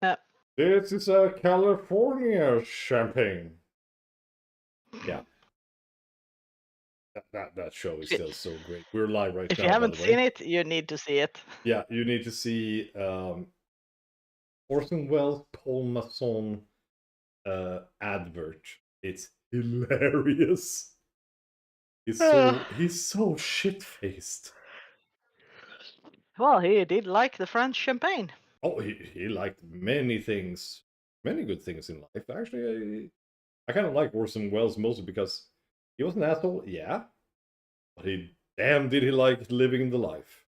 Yeah. This is a California champagne. Yeah. That show is still so great. We're live right If you now, by haven't the seen way. it, you need to see it. Yeah, you need to see Orson Welles Paul Masson advert. It's hilarious. He's so shit faced. Well, he did like the French champagne. Oh, he liked many things, many good things in life. Actually, I kind of like Orson Welles mostly because he was an asshole, yeah, but did he like living the life.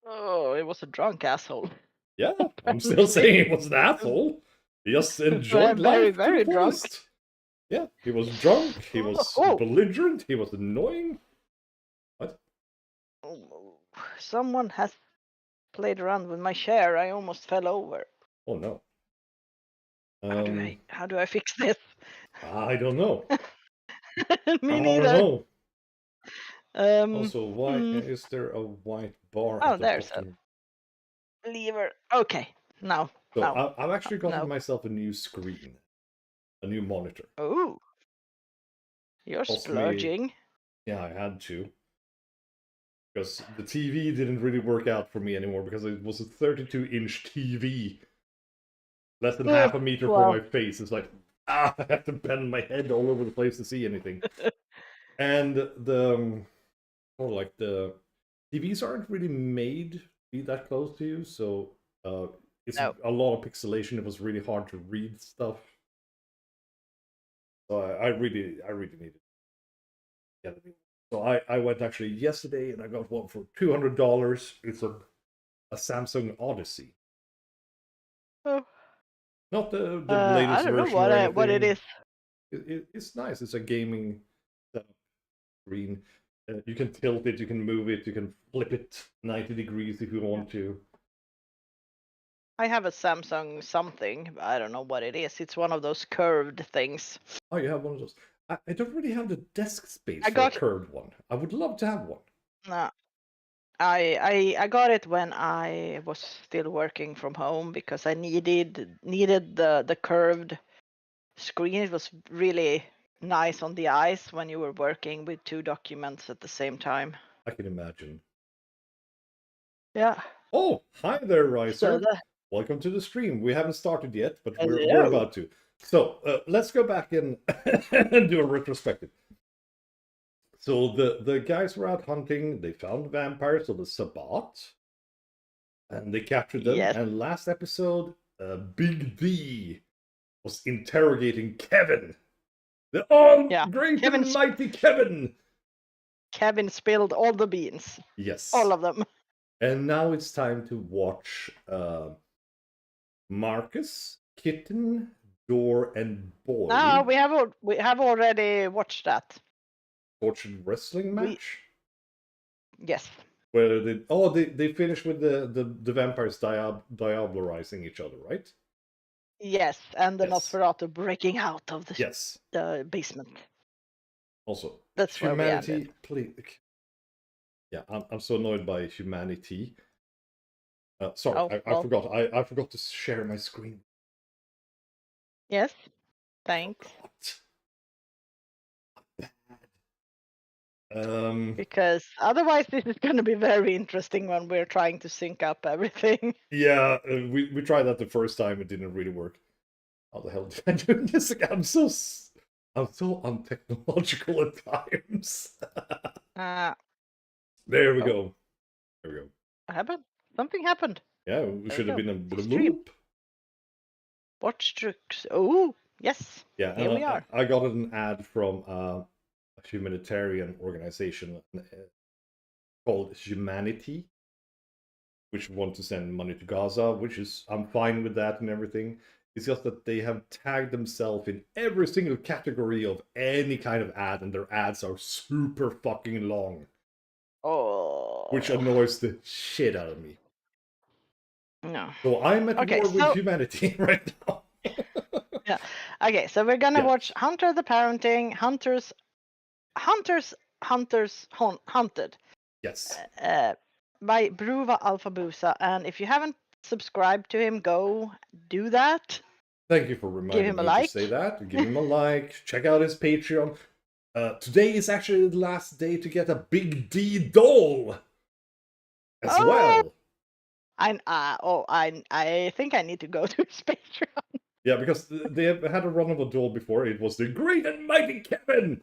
Oh, he was a drunk asshole. Yeah, I'm still saying he was an asshole. He just enjoyed Very, life to the very drunk. fullest. Yeah, he was drunk, he was Oh, belligerent, he was annoying. What? oh, someone has played around with my chair. I almost fell over. Oh no. How do I fix this? I don't know. Me I don't neither. know. Um, Also, why hmm. is there a white bar Oh, at the there's a bottom? lever. Okay, now, So now, I've actually gotten no. myself a new screen, a new monitor. Oh, you're Cost me, splurging. yeah, I had to. Because the TV didn't really work out for me anymore because it was a 32-inch TV. Less than half a meter from Well, my face. It's like, I have to bend my head all over the place to see anything. And the TVs aren't really made to be that close to you, so it's no. a lot of pixelation. It was really hard to read stuff. So I really needed to get a new. So I went actually yesterday and I got one for $200. It's a Samsung Odyssey. Oh, Not the I latest don't know version or what it anything. is. It's nice. It's a gaming screen. You can tilt it, you can move it, you can flip it 90 degrees if you Yeah. want to. I have a Samsung something. I don't know what it is. It's one of those curved things. Oh, you have one of those. I don't really have the desk space I for a got curved one. I would love to have one. uh, I got it when I was still working from home because I needed the curved screen. It was really nice on the eyes when you were working with two documents at the same time. I can imagine. Yeah. Oh, hi there, So Riser. the Welcome to the stream. We haven't started yet, but we're hello. about to. So let's go back and, and do a retrospective. So the guys were out hunting. They found vampires of the Sabbat, and they captured them. Yes. And last episode, Big D was interrogating Kevin, the all Yeah. great and mighty Kevin. Kevin spilled all the beans. Yes. All of them. And now it's time to watch Marcus, Kitten, Door, and Boy No, we have already watched that. tortured wrestling We match. yes. Where they finished with the vampires diablerizing each other, right? Yes, and the Yes. Nosferatu breaking out of Yes. the basement. Also, That's where we ended. humanity, please. Yeah, I'm so annoyed by humanity. Sorry, Oh, I well. forgot. I forgot to share my screen. Yes. Thanks. Because otherwise this is going to be very interesting when we're trying to sync up everything. Yeah, we tried that the first time. It didn't really work. How the hell did I do this again? I'm so untechnological at times. There we go. There we go. What happened? Something happened. Yeah, we should have been a Extreme. bloop. Watch tricks. Oh, yes. Yeah, Here we are. I got an ad from a humanitarian organization called Humanity, which want to send money to Gaza, which is, I'm fine with that and everything. It's just that they have tagged themselves in every single category of any kind of ad, and their ads are super fucking long. Oh. Which annoys the shit out of me. No. So I'm at war with humanity right now. Yeah. Okay, so we're gonna watch Hunter the Parenting, Hunted. Yes. By Bruva Alfabusa, and if you haven't subscribed to him, go do that. Thank you for Give reminding him a me like. to say that. Give him a like. Check out his Patreon. Today is actually the last day to get a Big D doll as well. I think I need to go to his Patreon. Yeah, because they have had a run of a doll before. It was the Great and Mighty Kevin,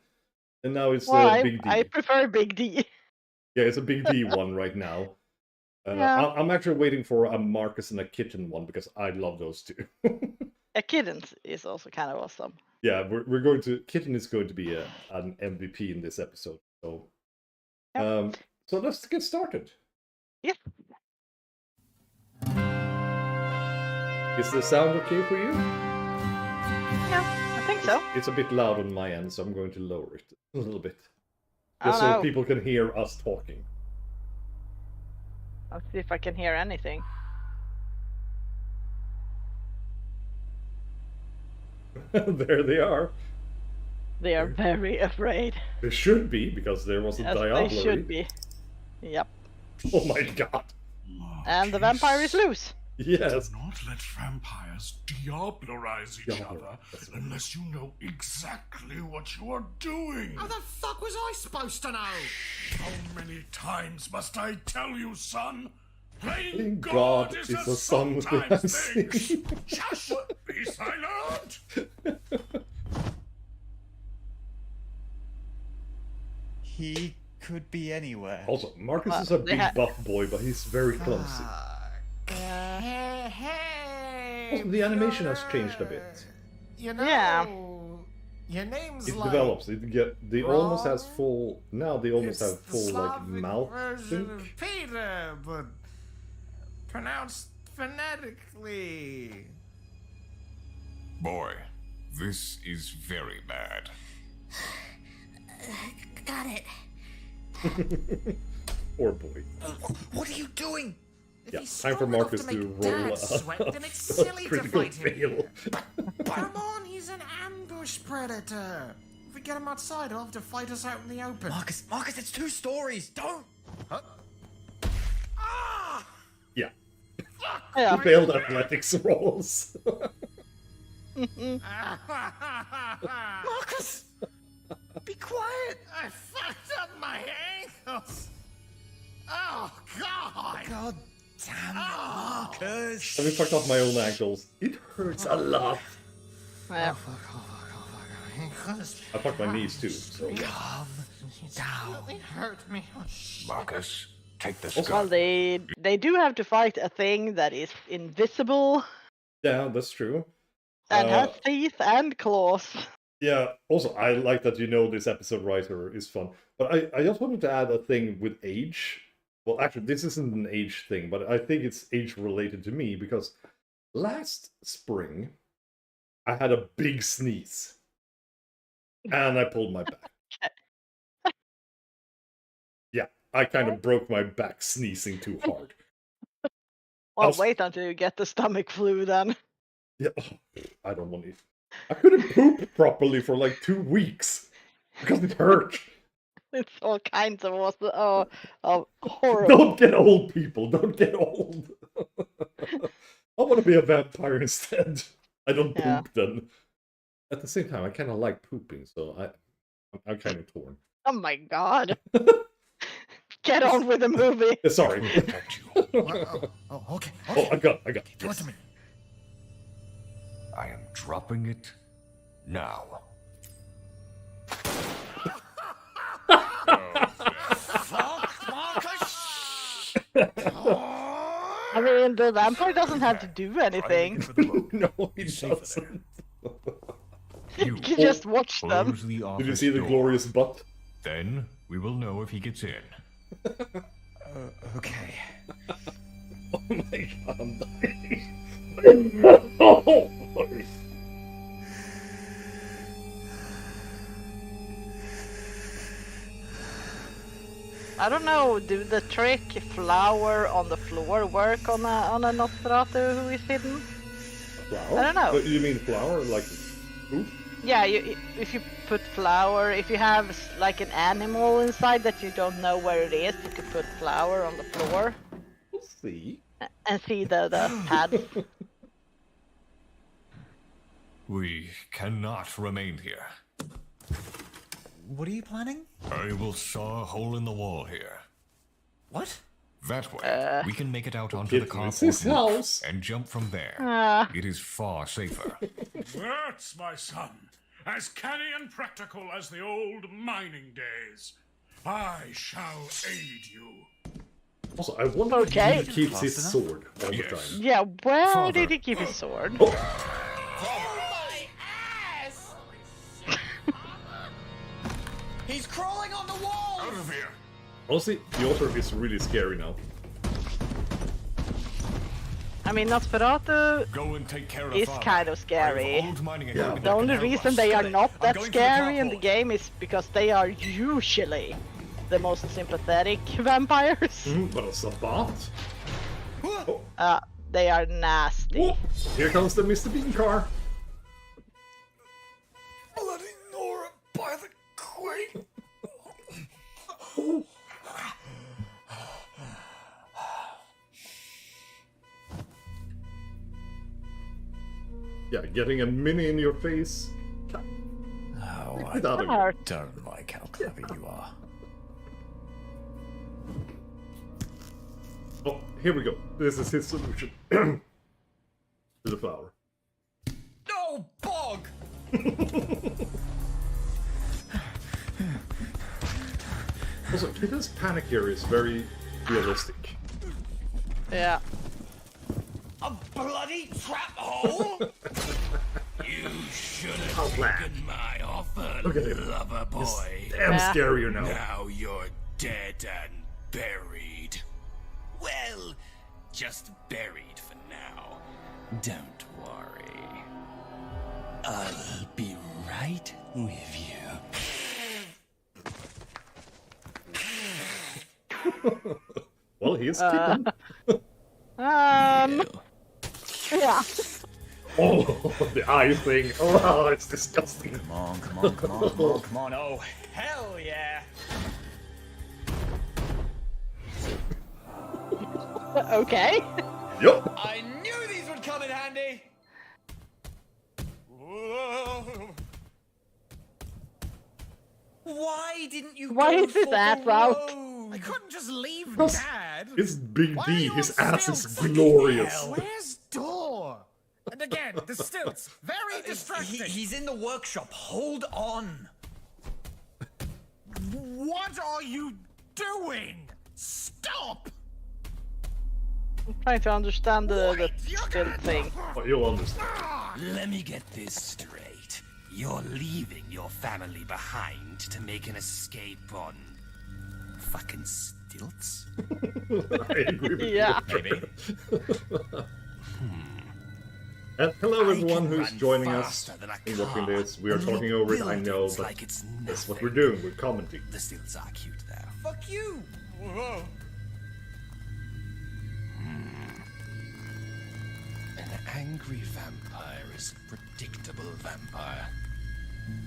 and now it's Big D. I prefer Big D. Yeah, it's a Big D one right now. Yeah. I'm actually waiting for a Marcus and a Kitten one because I love those two. A Kitten is also kind of awesome. Yeah, we're going to Kitten is going to be an MVP in this episode. So, Yep. so let's get started. Yep. Is the sound okay for you? Yeah, I think so. It's a bit loud on my end, so I'm going to lower it a little bit, just Oh, so no. people can hear us talking. I'll see if I can hear anything. There they are. They are very afraid. They should be, because there was a diablerie. They should be. Yep. Oh my god. And the vampire is loose. Yes. Do not let vampires diablerize each other unless you know exactly what you are doing. How the fuck was I supposed to know? How many times must I tell you, son? Playing Playing God God is is a a sometimes thing. thing. Shush! Be silent! He could be anywhere. Also, Marcus is a big buff boy, but he's very clumsy. Hey, Also, the animation has changed a bit. You know, Yeah. your name's It like develops. They almost has full. Now they almost it's have the full like Slavic mouth version sync. of Peter, but pronounced phonetically. Boy, this is very bad. Got it. Poor boy. What are you doing? If Yeah, he's time for strong enough Marcus to make to roll Dad sweat, then it's silly to critical fight him. fail. Come on, he's an ambush predator. If we get him outside, he'll have to fight us out in the open. Marcus, it's 2 stories. Don't. Ah! Yeah, Yeah. failed athletics rolls. Marcus! Be quiet! I fucked up my ankles! Oh, God! God damn it, Marcus. Having fucked up my own ankles. It hurts a lot. Yeah. Ankles I fucked my knees too. So Calm down. really hurt me. Oh, shit. Marcus, take this Well, gun. they do have to fight a thing that is invisible yeah, that's true. and has teeth and claws. Yeah, also, I like that this episode writer is fun. But I just wanted to add a thing with age. Well, actually, this isn't an age thing, but I think it's age related to me because last spring, I had a big sneeze. And I pulled my back. Yeah, I kind of broke my back sneezing too hard. Well, wait until you get the stomach flu then. Yeah, I don't want to. I couldn't poop properly for like 2 weeks because it hurt. It's all kinds of awesome. Oh, horrible. Don't get old, people. Don't get old. I want to be a vampire instead. I don't poop then. At the same time, I kind of like pooping, so I'm kind of torn. Oh my god. Get on with the movie. Sorry. Okay. Oh, I got Give it to me. I am dropping it now. Fuck, Marcus! I mean, the vampire doesn't have to do anything. No, he doesn't. You just watch them. Did you see the glorious butt? Then we will know if he gets in. Okay. Oh my god, I'm dying. Oh, I don't know, do the trick flower on the floor work on a Nosferatu who is hidden? flower? I don't know. You mean flower, like poop? Yeah, if you put flour, if you have like an animal inside that you don't know where it is, you could put flour on the floor. We'll see. and see the pads. We cannot remain here. What are you planning? I will saw a hole in the wall here. What? That way, we can make it out onto the It's his carport roof house. and jump from there. It is far safer. That's my son. As canny and practical as the old mining days. I shall aid you. Also, I wonder Okay. if he keeps his sword all the Yes. time. Yeah, where Father. did he keep his sword? Oh my ass! He's crawling on the wall! Out of here! Honestly, the author is really scary now. I mean, Nosferatu Go and take care of is Father. kind of I scary. have old mining Yeah. equipment The that only can help reason us. they are I'm not that going to the scary in the carport. game is because they are usually the most sympathetic vampires. But a Sabbat? They are nasty. Oh, here comes the Mr. Bean car. Bloody Nora by the queen! Yeah, getting a mini in your face. Oh, I Without a Hurt. don't like how clever you are. Oh, here we go. This is his solution. To the flower. No, Bog! Also, Kitten's panic here is very realistic. Yeah. A bloody trap hole? You should have How bad. taken my offer, Look at him. lover boy. Damn Yeah. scarier now. Now you're dead and buried. Well, just buried for now. Don't worry. I'll be right with you. Well, he is Kitten. Yeah. Oh, the eye thing. Oh, it's disgusting. Come on, come on, come on, come on, come on. Oh, hell yeah! Okay. Yup. I knew these would come in handy! Why didn't you Why go is it for that the route? road? I couldn't just leave Because Dad. It's Big Why are D. you His on ass is stilts? glorious. Where's Door? And again, the stilts. Very distracting. He's in the workshop. Hold on. What are you doing? Stop! I'm trying to understand the You're still gonna- thing. Oh, you'll understand. Let me get this straight. You're leaving your family behind to make an escape on fucking stilts? I agree with Yeah. you. Maybe. And hello, I everyone can who's run joining us faster than a in watching car this. We are and look talking over it, I know, buildings but like it's that's what nothing. we're doing. We're commenting. The stilts are cute, though. Fuck you. Whoa. An angry vampire is a predictable vampire.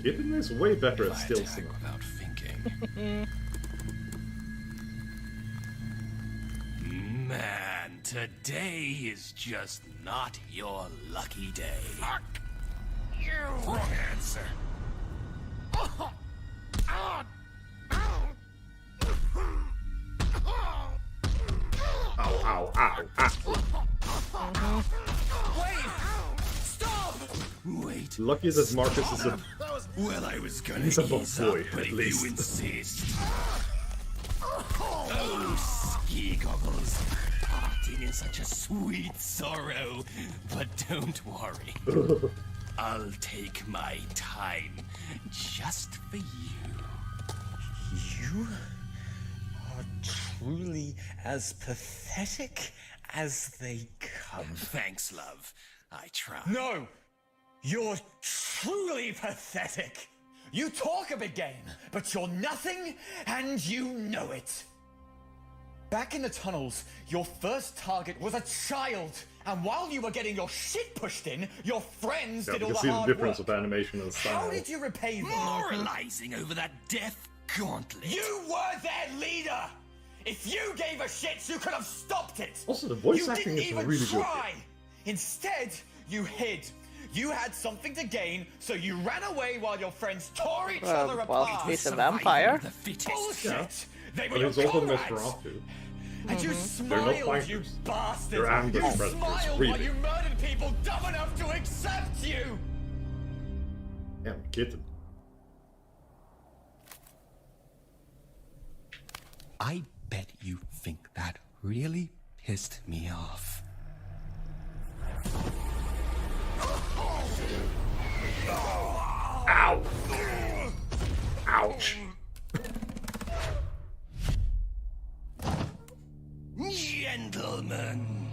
Kitten is way better at I still attack singing. without thinking. Man, today is just not your lucky day. Fuck you! Wrong answer. Ow, ow, ow, ow. Wait. Lucky that Marcus is a... Well, I was gonna He's a ease boy, up, but at if least. you insist. Oh, ski goggles. Parting in such a sweet sorrow. But don't worry. I'll take my time just for you. You are truly as pathetic as they come. Thanks, love. I tried. No! You're truly pathetic! You talk a big game, but you're nothing, and you know it! Back in the tunnels, your first target was a child, and while you were getting your shit pushed in, your friends Yeah, did you all can see the the hard difference work. of animation and style. How did you repay them? Moralizing over that death gauntlet. You were their leader! If you gave a shit, you could have stopped it. Also, the voice you acting didn't is even really good. try. Instead, you hid. You had something to gain, so you ran away while your friends tore each other well, apart. he's a vampire. The fittest. Bullshit! Yeah. They were But your he's also comrades. Nosferatu. And you They're not smiled, you fighters. bastard! They're ambush You predators, smiled really. while you murdered people dumb enough to accept you! Damn, kitten. I bet you think that really pissed me off. Ow! Ouch! Gentlemen,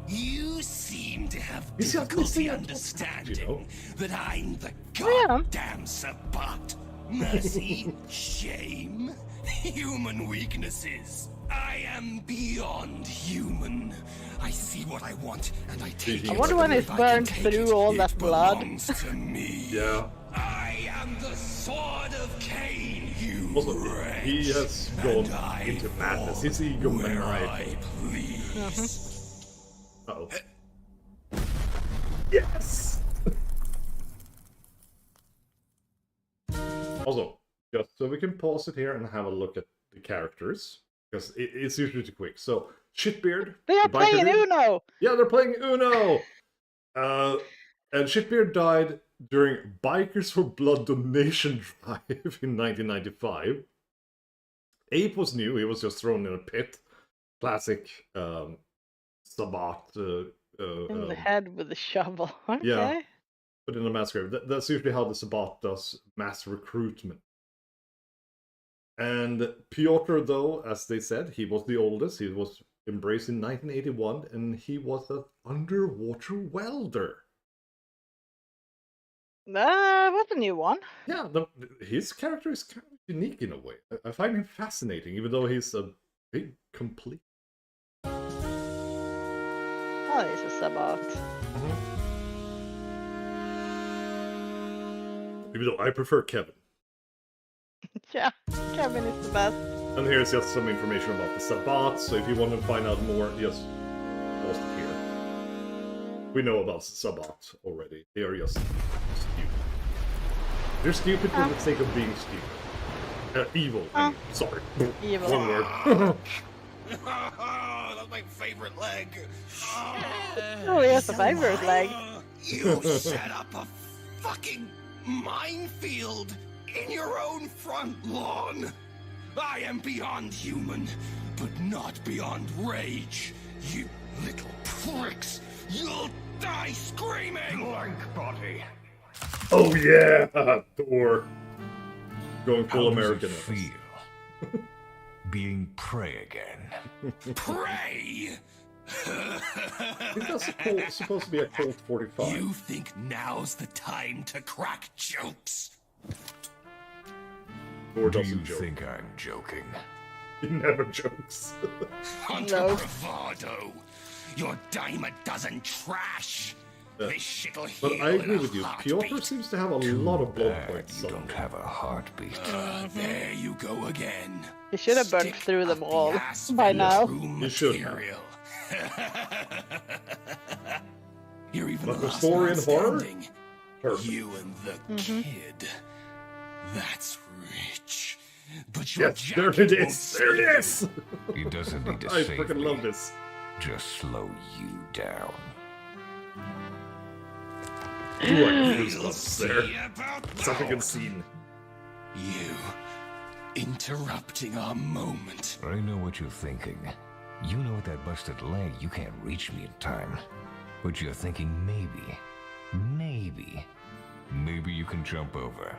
you seem to have He's got difficulty missing a understanding top, you know? that I'm the Yeah. goddamn Sabbat. Mercy, shame, human weaknesses. I am beyond human. I see what I want, and I take it. I wonder when If it's I burned can take through it, all it that blood. belongs to me. Yeah. I am the sword of Cain, you Also, wretch, he has gone and I into madness. His fall ego where maniacal. I please. Uh-oh. Yes! Also, just so we can pause it here and have a look at the characters, because it's usually too quick. So, Shitbeard. They are the biker playing dude- Uno! Yeah, they're playing Uno! And Shitbeard died during Bikers for Blood donation drive in 1995. Ape was new, he was just thrown in a pit. Classic Sabbat. In the head with a shovel. Okay. Yeah. But in a mass grave. That's usually how the Sabbat does mass recruitment. And Piotr, though, as they said, he was the oldest. He was embraced in 1981, and he was an underwater welder. What's a new one? Yeah, his character is kind of unique in a way. I find him fascinating, even though he's a big complete. Oh, it's a Sabbat. Even though I prefer Kevin. Yeah, Kevin is the best. And here's just some information about the Sabbat, so if you want to find out more, just pause it here. We know about Sabbat already. They are just stupid. They're stupid for the sake of being stupid. Evil, I mean, sorry. Evil. One word. That's my favorite leg. Oh, he has a favorite leg. You set up a fucking minefield in your own front lawn. I am beyond human, but not beyond rage. You little pricks. You'll die screaming. Blank body. Oh yeah! Thor. Going full How does American. it feel? Being prey again. Pray. I think that's supposed to be a Colt 45. You think now's the time to crack jokes? Thor Do you doesn't joke. think I'm joking? He never jokes. Hunter No. bravado. Your dime a dozen trash. This shit'll But heal I agree in a with you. heartbeat. Piotr seems to have a lot of blood Bad points. you on don't him. have a heartbeat. There you go again. He should have burned Stick through them up all the ass by now. room You should have. material. You're even But the for last story man and horror? standing. Perfect. You and the kid. That's rich. But your Yes, there jacket it won't is! There save it you. is! He doesn't need to I save freaking me. love this. Just slow you down. Ooh, I got We'll goosebumps see there. about Such a good that. scene. You interrupting our moment. I know what you're thinking. You know with that busted leg, you can't reach me in time. But you're thinking maybe you can jump over.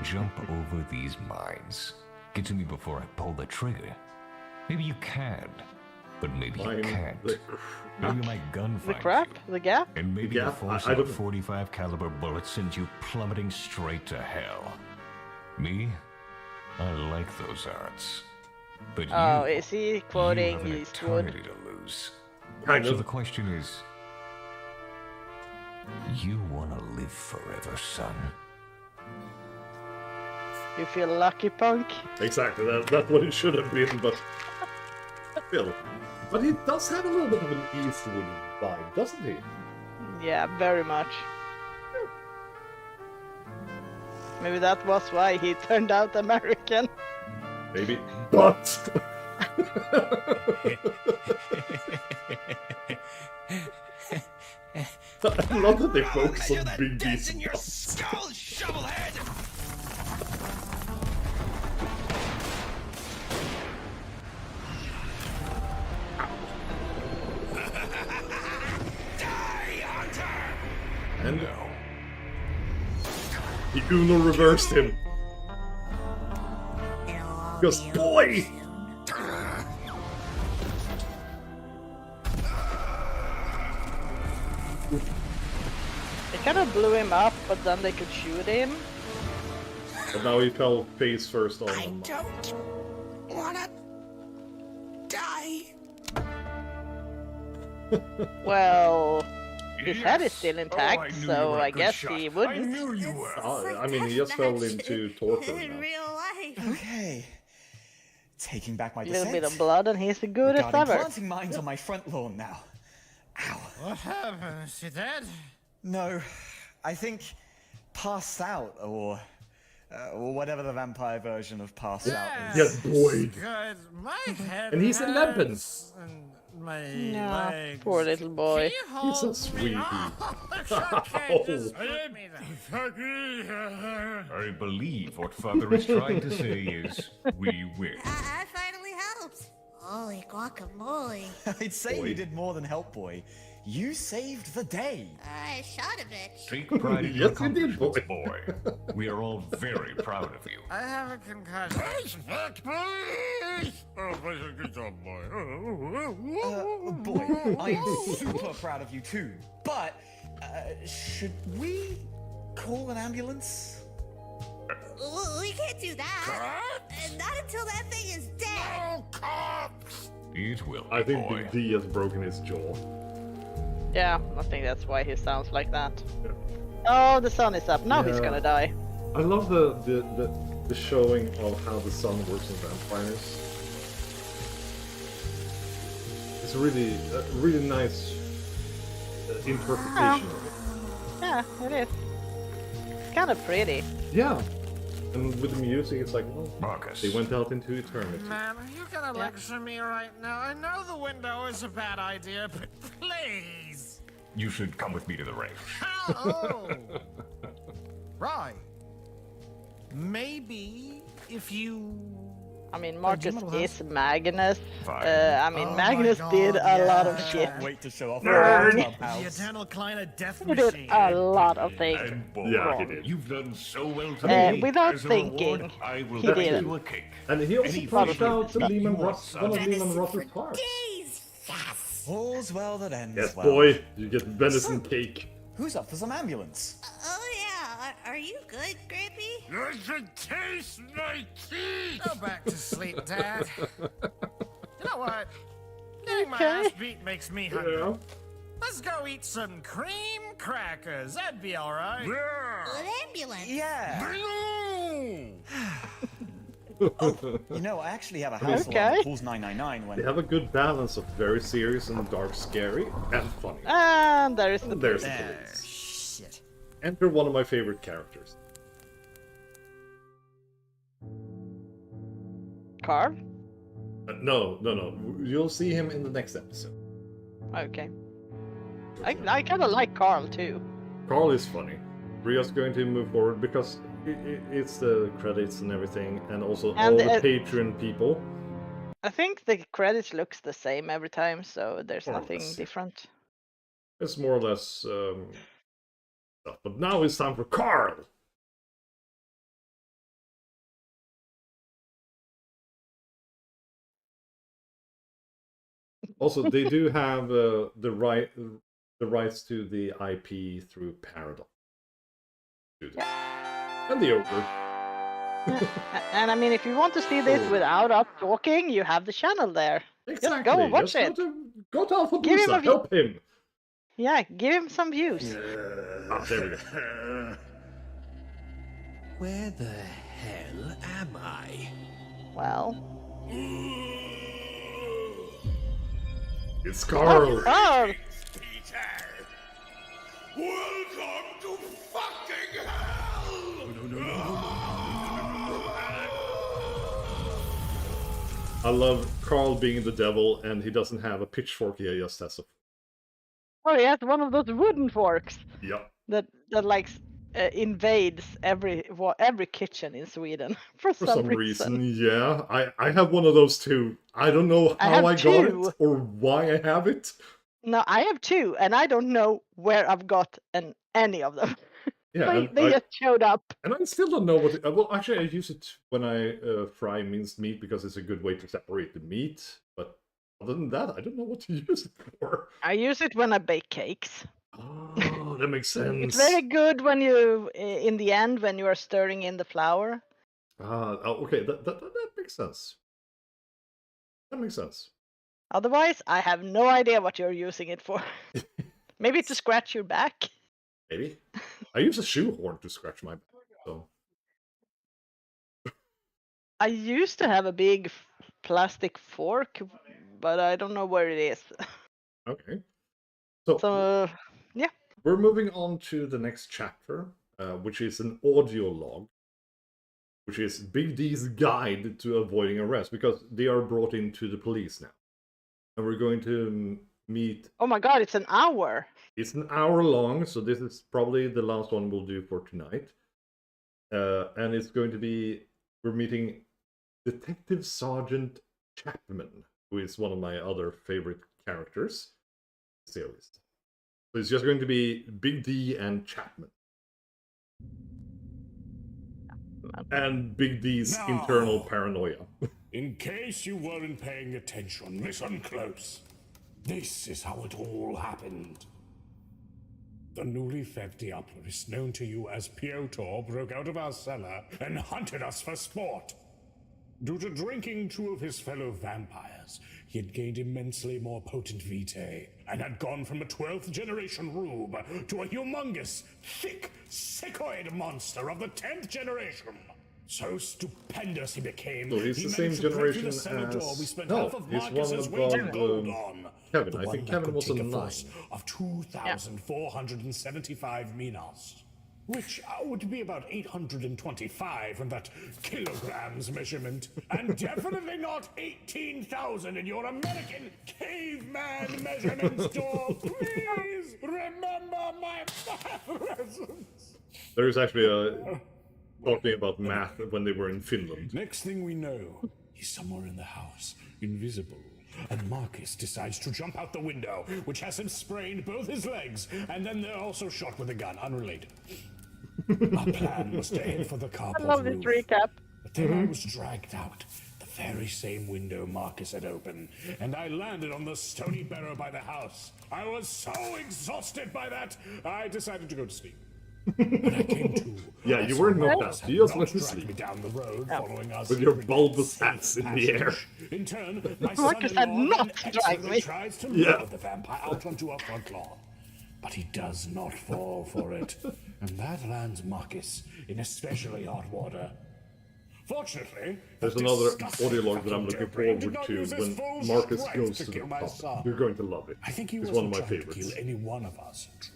Jump over these mines. Get to me before I pull the trigger. Maybe you can, but maybe you Mine, can't. the- Maybe my gun The finds crap? you. The gap? And maybe Yeah, the force I of a don't- 45 caliber bullet sends you plummeting straight to hell. Me? I like those odds. But Oh, you, is he you quoting have an Eastwood? eternity to lose. Kind So of. the question is, you want to live forever, son? You feel lucky, punk? Exactly, that's what it should have been, but Phil. But he does have a little bit of an Eastwood vibe, doesn't he? Yeah, very much. Maybe that was why he turned out American. Maybe. But I love that they focus on big beats. in your skull, shovelhead! Die, Hunter! And he Uno reversed him. Because boy! They kind of blew him up, but then they could shoot him. But now he fell face first on I him. don't wanna die. Well, his head is Yes. still Oh, intact, I knew you so were a I good guess shot. he I wouldn't. knew you were. I mean, he just fell into torpor in now. real life. Okay. Taking back my A little dissent. bit of blood, and he's the goodest Regarding ever. planting mines on my front lawn now. Ow. What happened? Is she dead? No, I think passed out or whatever the vampire version of passed out is. Yes, boy. Good. My head And he's 11. hurts, and my Yeah, legs. poor little boy. Can you He's a hold sweetie. me? Oh, okay, just put me down. I believe what Father is trying to say is, we win. I finally helped. Holy guacamole. I'd say Boy. you did more than help, boy. You saved the day. I shot a bitch. Take pride in Yes, your you did, accomplishments, boy. We are all very proud of you. I have a concussion. Good job, boy. Boy, I'm super proud of you too. But, should we call an ambulance? We can't do that. Not until that thing is dead. It will be, I think boy. the D has broken his jaw. Yeah, I think that's why he sounds like that. Yeah. Oh, the sun is up. Now he's Yeah. gonna die. I love the showing of how the sun works in vampires. It's a really nice interpretation of it. Yeah, it is. It's kind of pretty. Yeah, and with the music, it's like, well, Marcus. they went out into eternity. Man, are you gonna lecture me right now? I know the window is a bad idea, but please. You should come with me to the range. Oh. Right. Maybe if you. I mean, Marcus Jim will is Magnus. Fine. I mean, Oh my Magnus God, did a lot of yeah. shit. Can't wait to show off Nerd. our The clubhouse. eternal Kleiner death He did machine. a lot of things. And boy, Yeah, he did. you've done so well today. without As a thinking, reward, I will he give did. you a cake. And he also Any punched flavor out that Lehman you want, Russ, son. one of Venison Lehman for Russ's parts. days. Yes. All's well that ends Yes, well. boy, you get venison cake. Who's up for some ambulance? Oh yeah. Are you good, Grampy? I can taste my teeth. Go back to sleep, Dad. You know what? Getting my Okay. ass beat makes me hungry. Yeah. Let's go eat some cream crackers. That'd be alright. An ambulance. Yeah. No. You know, I actually have a house alarm Okay. that calls 999 when... They have a good balance of very serious and dark, scary, and funny. And there is the There's the Ah, police. shit. Enter one of my favorite characters. Carl. No. You'll see him in the next episode. Okay. I kind of like Carl too. Carl is funny. We're just going to move forward because it's the credits and everything, and also And all the the- Patreon people. I think the credits looks the same every time, so there's More or nothing less. different. It's more or less stuff. But now it's time for Carl. Also, they do have the rights to the IP through Paradox Studios and the Ogre. And I mean, if you want to see this without us talking, you have the channel there. Exactly. go and watch Just it. Go to Give him Alfabusa. a view. Help him. Yeah, give him some views. Ah, there we go. Where the hell am I? Well, It's Carl. Oh, Peter! Welcome to fucking hell! I love Carl being the devil, and he doesn't have a pitchfork. He just has a. oh, he has one of those wooden forks Yep. that like invades every kitchen in Sweden for For some some reason. reason, yeah. I have one of those too. I don't know I how have I got it two. or why I have it. No, I have two, and I don't know where I've got any of them. Yeah, they just showed up. and I still don't know what. Well, actually, I use it when I fry minced meat because it's a good way to separate the meat. But other than that, I don't know what to use it for. I use it when I bake cakes. Oh, that makes sense. It's very good when you, in the end, when you are stirring in the flour. Okay, that makes sense. That makes sense. Otherwise, I have no idea what you're using it for. Maybe to scratch your back. Maybe. I use a shoehorn to scratch my back, so. I used to have a big plastic fork, but I don't know where it is. Okay. So, So, yeah. we're moving on to the next chapter, which is an audio log, which is Big D's guide to avoiding arrest, because they are brought into the police now. And we're going to meet. Oh my god, it's an hour. It's an hour long, so this is probably the last one we'll do for tonight. And it's going to be, we're meeting Detective Sergeant Chapman, who is one of my other favorite characters in the series. So it's just going to be Big D and Chapman. And Big D's No. internal paranoia. In case you weren't paying attention, listen close. This is how it all happened. The newly fed Diablerist, known to you as Piotr, broke out of our cellar and hunted us for sport. Due to drinking two of his fellow vampires, he had gained immensely more potent vitae and had gone from a 12th generation rube to a humongous, thick, sickoid monster of the 10th generation. So stupendous he became. So he's he the same managed to break through generation the cellar door we as. spent No, half of he's one Marcus's weight in above gold on. Kevin. The I one think that Kevin could was a take 9. force of 2,475 minas, which would be about 825 in that kilograms measurement, and definitely not 18,000 in your American caveman measurement store. Please remember my math lessons. There's actually a talking about math when they were in Finland. Next thing we know, he's somewhere in the house, invisible. And Marcus decides to jump out the window, which has him sprained both his legs, and then they're also shot with a gun, unrelated. Our plan was to head for the I carport love this roof, recap. but then I was dragged out the very same window Marcus had opened, and I landed on the stony barrow by the house. I was so exhausted by that, I decided to go to sleep. When I came to, Yeah, you were knocked out. You just went to dragged me sleep. down the road, following us With your bulbous ass in the air. in turn, my Marcus had son-in-law not then dragged excellently me. tries to Yeah. lure the vampire out onto our front lawn. But he does not fall for it, and that lands Marcus in especially hot water. Fortunately, There's the another disgusting audio log that I'm fucking looking Deadbrain did forward not to use his when full Marcus strength goes to to the kill my pub. son. You're going to love it. I think he It's wasn't one of my trying favorites. to kill any one of us, in truth.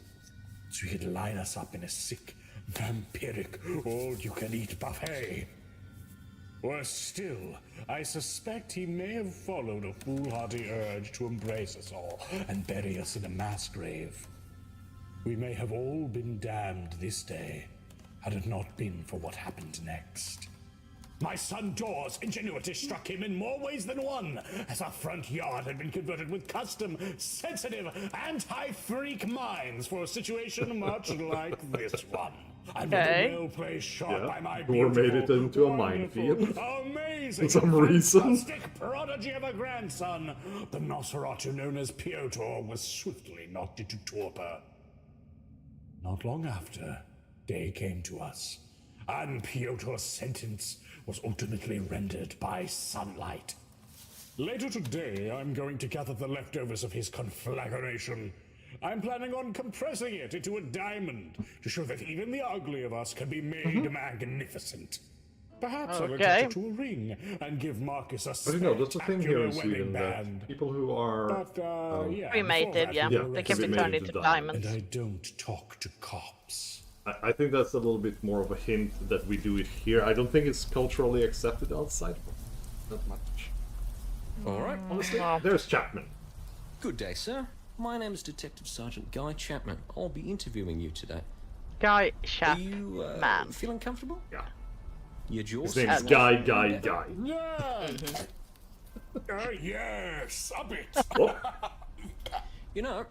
So he could line us up in a sick, vampiric, all-you-can-eat buffet. Worse still, I suspect he may have followed a foolhardy urge to embrace us all and bury us in a mass grave. We may have all been damned this day, had it not been for what happened next. My son Dor's ingenuity struck him in more ways than one, as our front yard had been converted with custom, sensitive, anti-freak mines for a situation much like this one. And with Okay. a well-placed shot Yeah, by my Dor made it beautiful, into a wonderful, minefield. amazing, For some reason. fantastic prodigy of a grandson, the Nosferatu known as Piotr was swiftly knocked into torpor. Not long after, day came to us, and Piotr's sentence was ultimately rendered by sunlight. Later today, I'm going to gather the leftovers of his conflagration. I'm planning on compressing it into a diamond to show that even the ugly of us can be made magnificent. Perhaps I'll Okay. attach it to a ring and give Marcus a But you know, that's the thing here in spectacular Sweden wedding that band. people who are But, yeah, Cremated, before that, yeah. we Yeah, will They can be rest turned cremated into to diamonds. and I don't talk to cops. I think that's a little bit more of a hint that we do it here. I don't think it's culturally accepted outside. Not much. All right. Honestly, there's Chapman. Good day, sir. My name is Detective Sergeant Guy Chapman. I'll be interviewing you today. Guy Are Chapman. you feeling comfortable? Yeah. Your jaws. His name's Guy. Yeah. Yes, a bit. Oh, You know,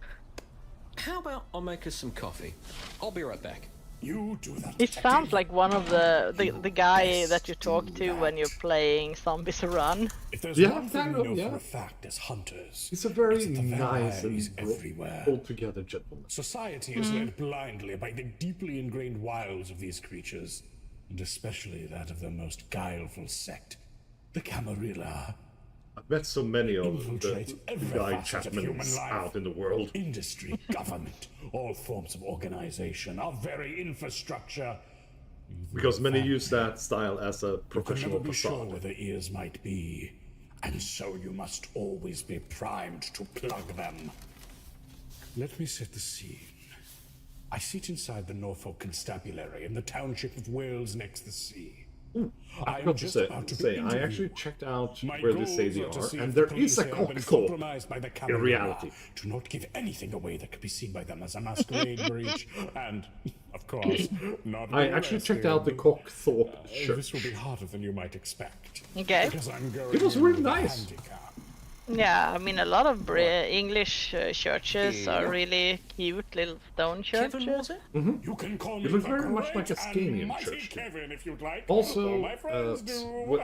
how about I make us some coffee? I'll be right back. You do that. It sounds like one of the guy that you talk to when you're playing Zombies Run. If there's Yeah, one thing kind we of, know yeah. for a fact as hunters, he's a very it's that the nice vampire is and everywhere. altogether gentleman. Society is led blindly by the deeply ingrained wiles of these creatures, and especially that of their most guileful sect, the Camarilla. I've met so many of Infiltrate the every Guy facet of human Chapmans life. out in the world. Industry, government, all forms of organization, our very infrastructure. Because many use that style as a You can professional never be sure facade. where the ears might be, and so you must always be primed to plug them. Let me set the scene. I sit inside the Norfolk Constabulary in the township of Wales next the sea. I forgot to say, I actually checked out My where they say goals they are to are, see and if there the is a police have been cocktail compromised by the in Camarilla. reality. Do not give anything away that could be seen by them as a masquerade breach, and, of course, not I be actually checked out the arrested. Cockthorpe This will shirt. be harder than you might expect. Okay. Because I'm going It was in really with a nice. handicap. Yeah, I mean a lot of English churches are really cute little stone churches. Kevin, was it? You can call me It looked the very much like a great and Scanian mighty church. Kevin, if you'd like. Also, All my friends do.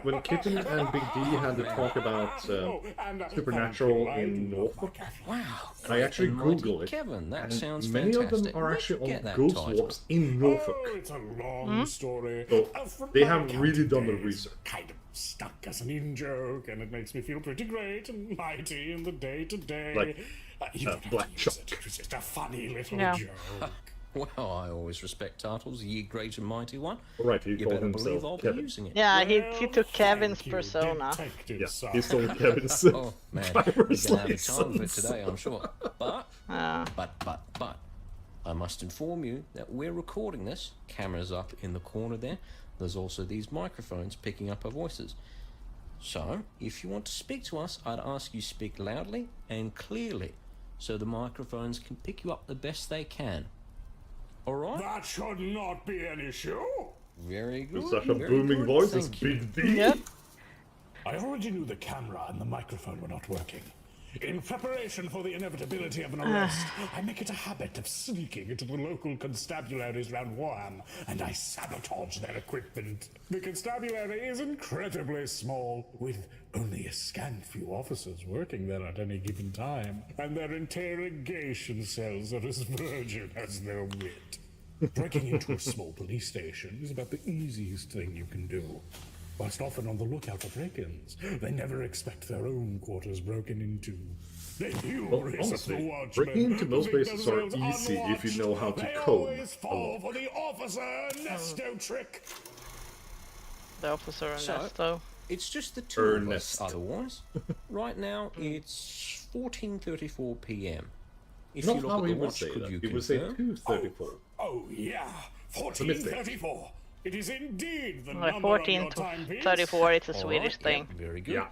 when Kitten and Big D had the talk about And, supernatural thank you, I in do Norfolk, love my Kevin. Wow. I actually Great and mighty Googled it. Kevin, that and sounds many fantastic. of them are Where'd actually you get on that ghost title? walks in Norfolk. Oh, it's a long story. So, From they my have really county done the days, research. Kind of stuck as an in-joke, and it makes me feel pretty great and mighty in the day-to-day. Like, you don't have Black to use Chuck. it. It was just a funny little Yeah. joke. Well, I always respect titles, ye great and mighty one. Right, he You called better believe himself I'll be Kevin. using it. Yeah, he Well, took Kevin's thank you, persona. Detective Yeah, Sir. he stole Kevin's Oh man, you're driver's gonna have a time of it license. today, I'm sure. But, I must inform you that we're recording this. Camera's up in the corner there. There's also these microphones picking up our voices. So, if you want to speak to us, I'd ask you speak loudly and clearly, so the microphones can pick you up the best they can. All right? That should not be an issue. Very good. With such a very booming good. voice as Thank you. Big D. Yep. I already knew the camera and the microphone were not working. In preparation for the inevitability of an arrest, I make it a habit of sneaking into the local constabularies round Warham, and I sabotage their equipment. The constabulary is incredibly small, with only a scant few officers working there at any given time, and their interrogation cells are as virgin as their wit. Breaking into a small police station is about the easiest thing you can do. Whilst often on the lookout for break-ins, they never expect their own quarters broken into. The hubris of the honestly, watchmen breaking into most leave places are themselves easy if you know how to They code always a fall lot. for the officer Nesto trick. The officer So- Ernesto. It's just the two of us Ernest. otherwise. Right now, it's 14:34 p.m. If Not you look how at he the would watch, say could that. you He would say confirm? 2:34. Oh yeah, 1434. It is indeed the Like number 14 on your to timepiece. 34, it's a All Swedish right, thing. yeah, very good. Yeah.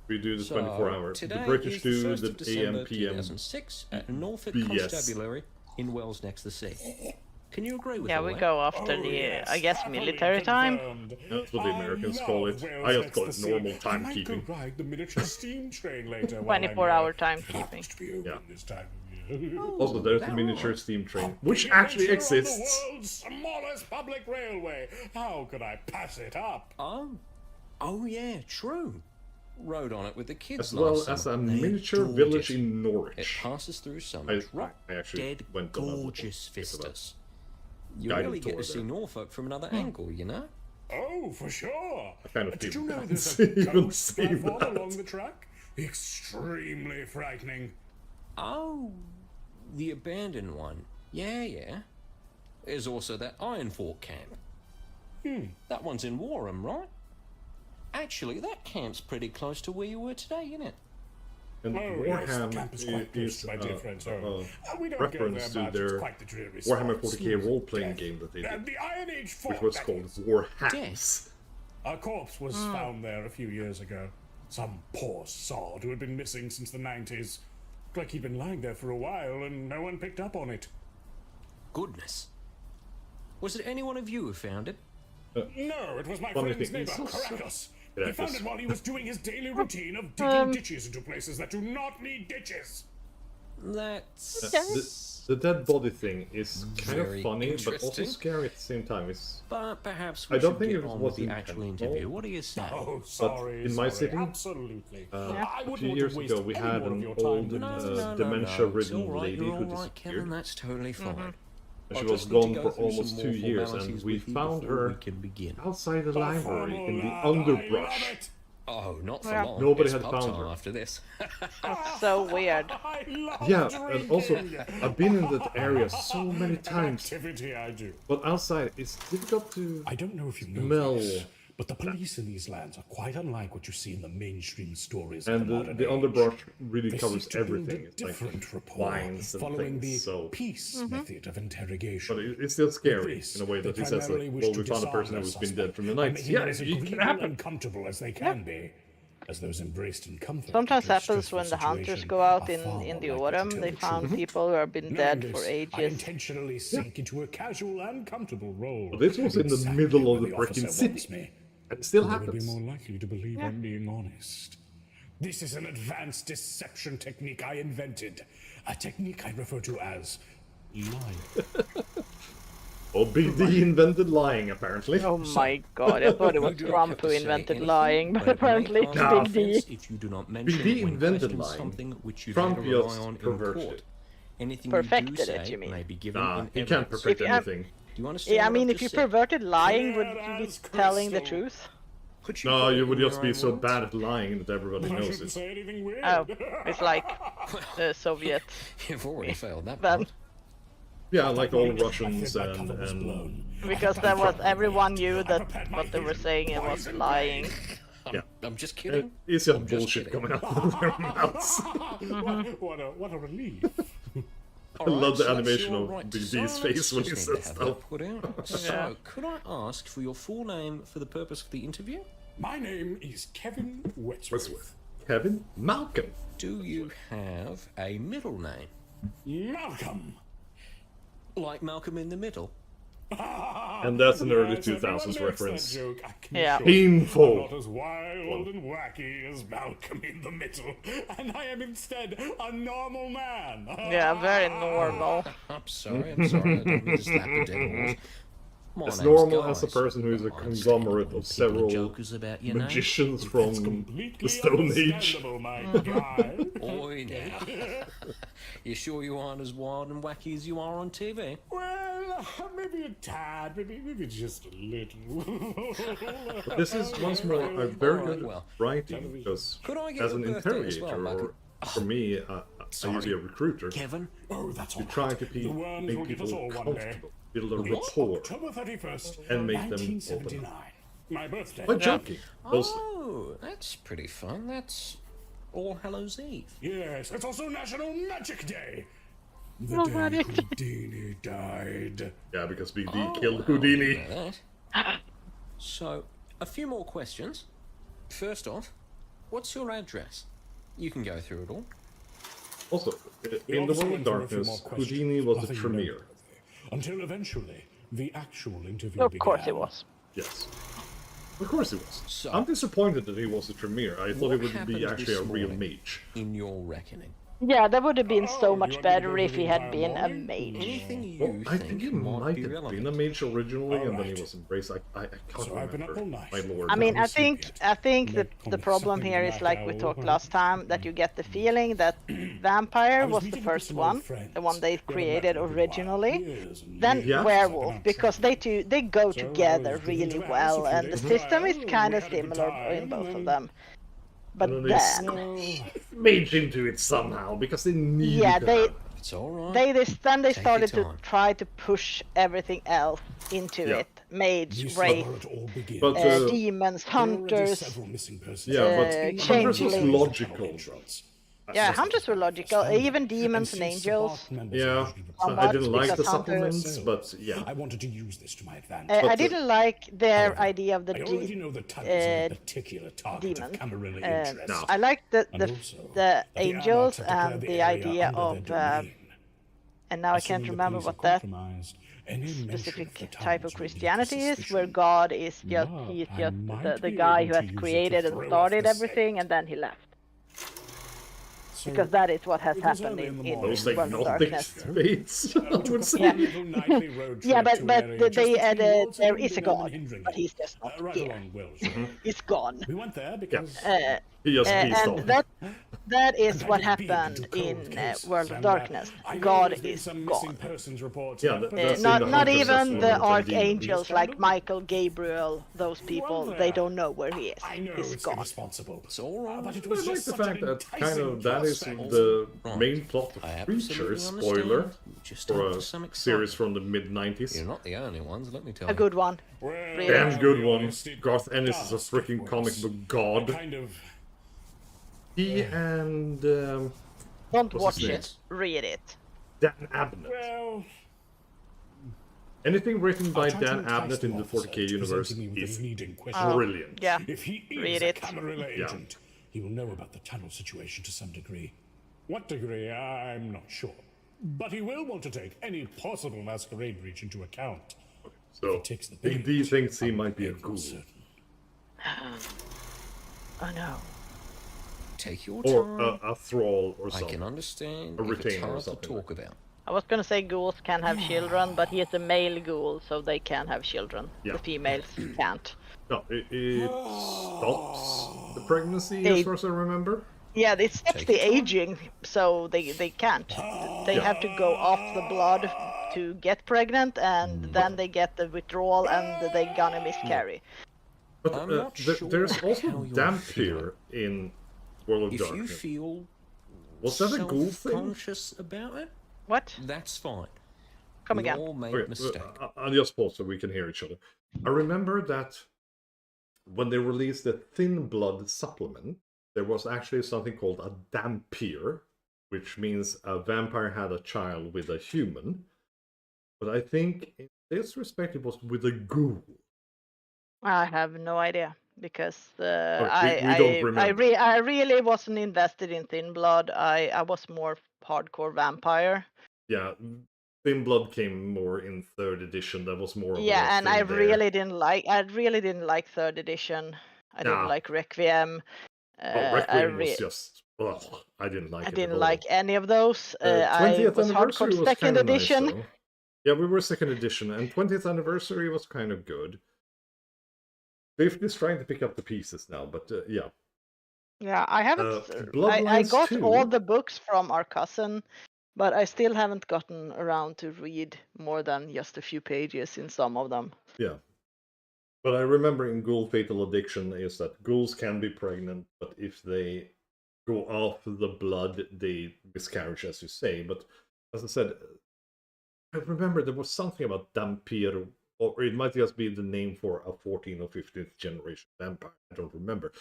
We do the So, 24 hours. The today British is the do 1st the of December AM, PM. 2006 at Norfolk BS. Constabulary in Wells next to the sea. Can you agree with Yeah, all we that? go after Oh, the, yes, I guess, happily military time. confirmed. That's what the Americans I call it. love I Wales just call it Ecstasy. normal I might timekeeping. go ride the miniature steam train later. 24-hour It timekeeping. happens to be open Yeah. this time of year. Also, there's the that miniature right. steam train, which The actually adventure on exists. The world's smallest public railway. How could I pass it up? Oh yeah, true. Rode on it with the kids As well last as a summer. They miniature adored village it. in It Norwich. passes through Summit. Right, I actually dead went on a little gorgeous bit of a vistas. You guided really get tour to see there. Norfolk from another angle, you know? Oh, for sure. I kind of Did feel you know bad there's a even ghost saying platform that. along the track? Extremely frightening. Oh, the abandoned one. Yeah. There's also that Iron Fork camp. That one's in Warham, right? Actually, that camp's pretty close to where you were today, isn't it? And Oh, yes, the Warham camp is quite close is to my dear friend's home. We don't go reference there to much. their It's quite the dreary Warhammer spot. 40k role-playing Death. game that they And did, the Iron Age fought, which was that called is. Warhacks. A corpse was found there a few years ago. Some poor sod who had been missing since the 90s. Looked like he'd been lying there for a while and no one picked up on it. Goodness. Was it any one of you who found it? No, it was my Funny friend's thing neighbor, is- Caracas. He found it while he was doing his daily routine of Um, digging ditches into places that do not need ditches. That's... The dead body thing is kind Very of funny, but also interesting. scary at the same time. It's, But perhaps I we don't should think get it on was with the actual intentional. interview. What do you say? Oh, sorry. in my sorry. city, Absolutely. I a wouldn't few want years to waste ago, we any had more of an your old time. It's dementia-ridden all right, lady you're who all right, Kevin, disappeared. that's totally fine. She I was just need to gone go for through almost some 2 more years, and formalities we with you found before her we can begin. outside the library in the Formula, I underbrush. love it. Oh, not for Yeah. long. Nobody It's had pub found time her. after this. That's so weird. I love Yeah, drinking. and also, I've been in that area so many An times, activity I do. but outside it's difficult to I don't know if you know smell. this, but the police in these lands are quite unlike what you see in the mainstream stories of And the modern the age. underbrush really They covers seek to build everything. a It's like different rapport, vines and following things, the so... peace method of interrogation. But it's still scary This, in a way they that he says, primarily like, wish well, to we found a disarm person their who's been suspect dead from the and 90s. make him Yeah, as it can agreeable happen. and comfortable as they can be. As those embraced in comfort. Sometimes into a happens stressful when the hunters situation go out are in far the more likely autumn. to tell They the found truth. people who have been Knowing dead this, for I ages. intentionally sink into a casual and comfortable role. But this was in the Exactly middle of where the officer freaking city. wants me. And it still They will be happens. more likely to believe I'm being honest. This is an advanced deception technique I invented. A technique I refer to as lying. Oh, Big D invented lying, apparently. Oh my god, I thought it was You do not Trump have who to say invented anything, lying, but it may apparently cause it's No. Big D. offense if you do not mention D when invented questioned lying. something which you Trump later rely just on in perverted court. it. Anything Perfected you do it, say you mean? may be given Nah, in he can't evidence. perfect If you- anything. Do you understand Yeah, I what mean, I've if you just said? perverted lying, would Clear you be as telling the crystal. truth? Could you No, put it you would in your just be own so words? bad at lying that everybody I knows shouldn't it. say anything weird. Oh, it's like the Soviet. You've already failed that But part. Yeah, like all I feared Russians my cover was and blown. because that was everyone knew that what they were saying it was lying. yeah. I'm just kidding. It's just I'm just bullshit kidding. coming out of their mouths. What a relief. I love the so that's animation your of right to Big D's silence. face when he Just need to says have that stuff. put out. So, could I ask for your full name for the purpose of the interview? My name is Kevin Wetsworth. What's Kevin? Malcolm. Do you have a middle name? Malcolm. Like Malcolm in the Middle? And that's an early Yes, everyone 2000s makes reference. that joke, I can Yeah. assure you. Painful. I'm not as wild and wacky as Malcolm in the Middle, and I am instead a normal man. Yeah, very normal. I'm sorry, I don't mean to slap the dead horse. My As name's normal Guy, as a so person who is a I understand conglomerate when of people are several jokers about your name. magicians That's from completely the Stone Age. understandable, my guy. Oi now. You sure you aren't as wild and wacky as you are on TV? Well, maybe a tad, maybe just a little. But this is once more a very Alright, good well, writing because could I get as your an birthday as interrogator, well, Malcolm? or for me, I'm usually a recruiter, Kevin? Oh, that's all you right. try to The worms will make get us people all one day. comfortable, build a rapport, October 31st, and make them open 1979. My birthday. by joking, mostly. Oh, that's pretty fun. That's All Hallows Eve. Yes, it's also National Magic Day. The day Houdini died. Yeah, because Big D killed Houdini. Know that. So, a few more questions. First off, what's your address? You can go through it all. Also, We in the also World of went through a few Darkness, more questions. Houdini was a Nothing Tremere. noteworthy. Until eventually, the actual interview Of course began. it was. Yes. Of course he was. So- I'm disappointed that he was a Tremere. I thought What he would happened be actually a this real morning? mage. In your reckoning. Yeah, that would have been so Oh, much you want me to better go if through he the had entire been a morning? mage. Anything you Well, I think he might be have relevant. been a mage originally, and then he Alright. was embraced. I can't So I've been up remember. all night. My lord. I mean, Don't I sleep think yet. the Make problem something here like is like we that talked or- last time that you get the feeling that vampire I was was the meeting first some old one, friends. the one they We haven't met created in a good while. originally. Years and Then years. Yeah. werewolf, I've been because outside. they go So I together was given really to well, Alice a and the few days system is ago, kind we of had a good similar time, in both of and them. But And then they then, Well, mage into it somehow because they need yeah, to they have It's all right. then they Take started your to time. try to push everything else into Yeah. it. Mage, This is wraith, where it all begins. But, demons, There are already hunters. several missing persons. yeah, but Hunters was changelings. logical. Yeah, Just- hunters were logical. Even demons and angels. Yeah, I Somewhat, didn't like because the hunters- supplements, but yeah. I wanted to use this to my advantage. I But, didn't like their however, idea of the I already know the tunnels are a particular target demon. of Camarilla interest. No. I liked the And also, the that angels Anarchs have and declared the area idea under of their domain. and now I Assuming can't the remember police what are that compromised, any mention of specific the type tunnels of will lead to Christianity is, where suspicion. God is just But he's I just might the be guy able who to has use it to created and throw off started the everything, scent. and then he left. So, Because that is what has it was happened early in the in morning. Those World of agnostic Darkness. fates, I we took a would fun say. little nightly road Yeah, trip to but area they just between Walton there and is a Bingham God, and Hindringate. but he's just not Right here. along Wilshire. He's gone. We went there because He just peaced And off. that is and what I did beat happened into cold in cases, World of and, Darkness. I know God there's been is some missing gone. persons reports. Yeah, but that's in the Not Hunters even Assessment the and Demons. archangels like Michael, Gabriel, those people. Well, They don't know where he is. I know He's it's gone. irresponsible. It's all right. But it I was like just the such fact an that kind enticing of that is prospect. the Right. main plot of I Creature, absolutely spoiler, understand. Just for add a to some series excitement. from the mid-90s. You're not the only ones, let me tell A you. good one. Well, Really? Damn I'll good be one. honest, it Garth Ennis is a does freaking get comic worse. book I god. kind of He and Don't What's his watch name? it. Read it. Dan Abnett. well. Anything written by I tried to Dan entice Abnett in the officer 40k to universe presenting me with is a leading question. brilliant. Yeah. If he is Read a it. Camarilla Yeah. agent, he will know about the tunnel situation to some degree. What degree, I'm not sure. But he will want to take any possible masquerade breach into account. So, If he takes the Big D thinks he might be a ghoul. Oh no. Take your Or time. a thrall or I can something. understand A if it's retainer or hard to something talk about. I was gonna say ghouls can have children, but he is a male ghoul, so they can have children. Yeah. The females can't. No, it stops the pregnancy They- as far as I remember. Yeah, it stops Take the your time. aging, so they can't. They have to go off the blood to get pregnant, and then they get the withdrawal, and they gonna miscarry. But I'm not sure there's how also you're Dampier in World of If you Darkness. feel Was that a ghoul thing? self-conscious about it, What? that's fine. Come we again. all make Okay, mistakes. I'll just pause so we can hear each other. I remember that when they released the Thin Blood supplement, there was actually something called a Dampier, which means a vampire had a child with a human. But I think in this respect it was with a ghoul. I have no idea because we don't remember. I really wasn't invested in Thin Blood. I was more hardcore vampire. Yeah, Thin Blood came more in 3rd edition. That was more of Yeah, a and thing I there. really didn't like 3rd edition. I didn't Nah. like Requiem. Oh, Requiem was just... Ugh, I didn't like I it didn't at all. like any of those. I 20th was anniversary hardcore was 2nd kind of edition. nice, though. Yeah, we were 2nd edition, and 20th anniversary was kind of good. 5th is trying to pick up the pieces now, but yeah. Yeah, I haven't. I Bloodlines got 2. all the books from our cousin, but I still haven't gotten around to read more than just a few pages in some of them. Yeah. But I remember in Ghoul Fatal Addiction is that ghouls can be pregnant, but if they go off the blood, they miscarriage, as you say. But as I said, I remember there was something about Dampier, or it might just be the name for a 14th or 15th generation vampire. I don't remember.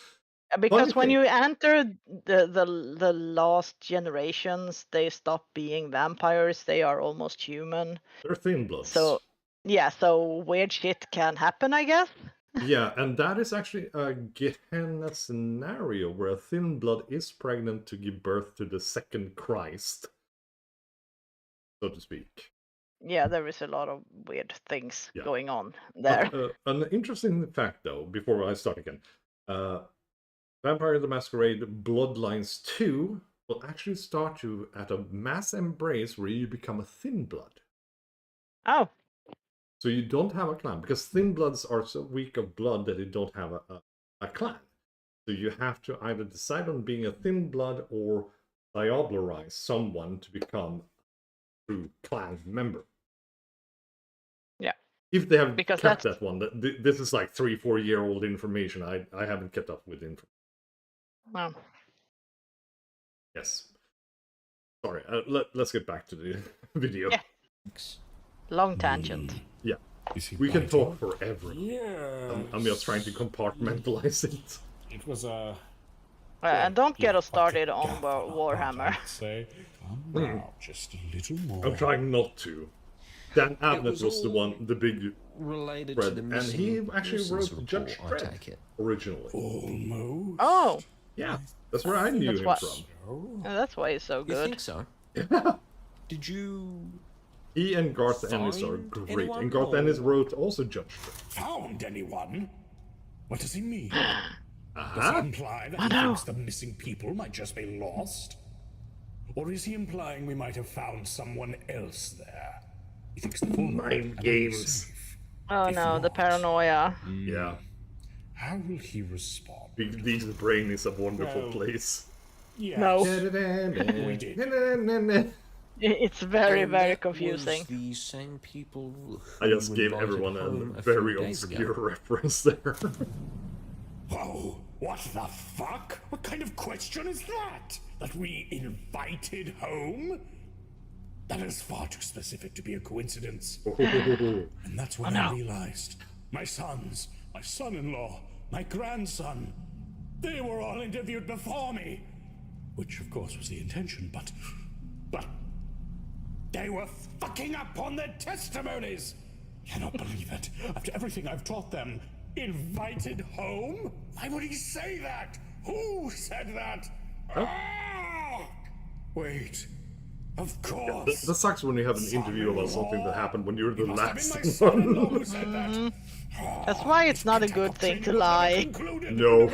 Because when thing. you enter the last generations, they stop being vampires. They are almost human. They're thin bloods. So yeah, so weird shit can happen, I guess. Yeah, and that is actually a Gehenna scenario where a thin blood is pregnant to give birth to the second Christ, so to speak. Yeah, there is a lot of weird things Yeah. going on there. An interesting fact, though, before I start again. Vampire the Masquerade Bloodlines 2 will actually start you at a mass embrace where you become a thin blood. Oh, So you don't have a clan, because thin bloods are so weak of blood that they don't have a clan. So you have to either decide on being a thin blood or diablerize someone to become a true clan member. yeah. If they have Because kept that's- that one. This is like 3-4 year old information. I haven't kept up with information. Well, Yes. Sorry, let's get back to the video. Yeah. Long tangent. Yeah. We can talk forever. I'm just trying to compartmentalize it. It was a... And don't get us started on Warhammer. Say, now, just a little more. I'm trying not to. Dan Abnett was the big related thread, to the and missing he actually persons wrote report, Judge I Dredd take it. originally. Almost. Oh, Yeah, that's where I knew That's him what- from. that's why he's so You good. think so? Did you... He and Garth Ennis are Find great, anyone and Garth or- Ennis wrote also Judge Dredd. Found anyone? What does he mean? Does Uh-huh. it imply that he thinks the missing people might just be lost? Or is he implying we might have found someone else there? He thinks the former Mind and games. safe. Oh If no, the not, paranoia. Yeah, How will he respond? Big D's brain is a wonderful Well, place. Yes. No. We did. It's very, And very that confusing. was the same people I just who gave invited everyone home a few very days obscure ago. reference there. Whoa, what the fuck? What kind of question is that? That we invited home? That is far too specific to be a coincidence. And that's when I realized my sons, my son-in-law, my grandson, they were all interviewed before me. Which, of course, was the intention, but they were fucking up on their testimonies. Cannot believe it. After everything I've taught them, invited home? Why would he say that? Who said that? Ah! Wait. Of course. That sucks when you have an interview about something that happened when you're the It must have been my last son-in-law one. who said that. That's why it's not a good thing to lie. No. A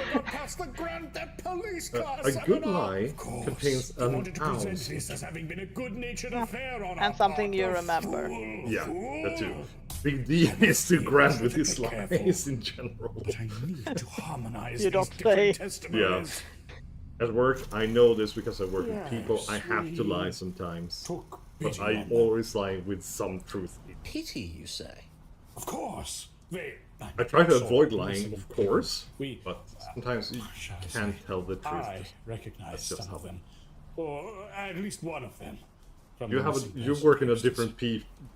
A good lie contains an wanted to present ounce. this as having been a good-natured affair on our And something part. you The remember. fool, Yeah, fool. that too. Big D is too grand with his Be careful. lies in general. But I need to harmonize You these don't different say. testimonies. At work, I know this because I work with people. I have to lie sometimes. Took But pity I on them. always lie with some truth in it. Pity, you say? Of course. I try to So, avoid lying, listen, of course, We, but sometimes you shall I can't say, tell the truth. I recognize That's just some how of them. Or at least one of them. From You the have missing you person work in a cases. different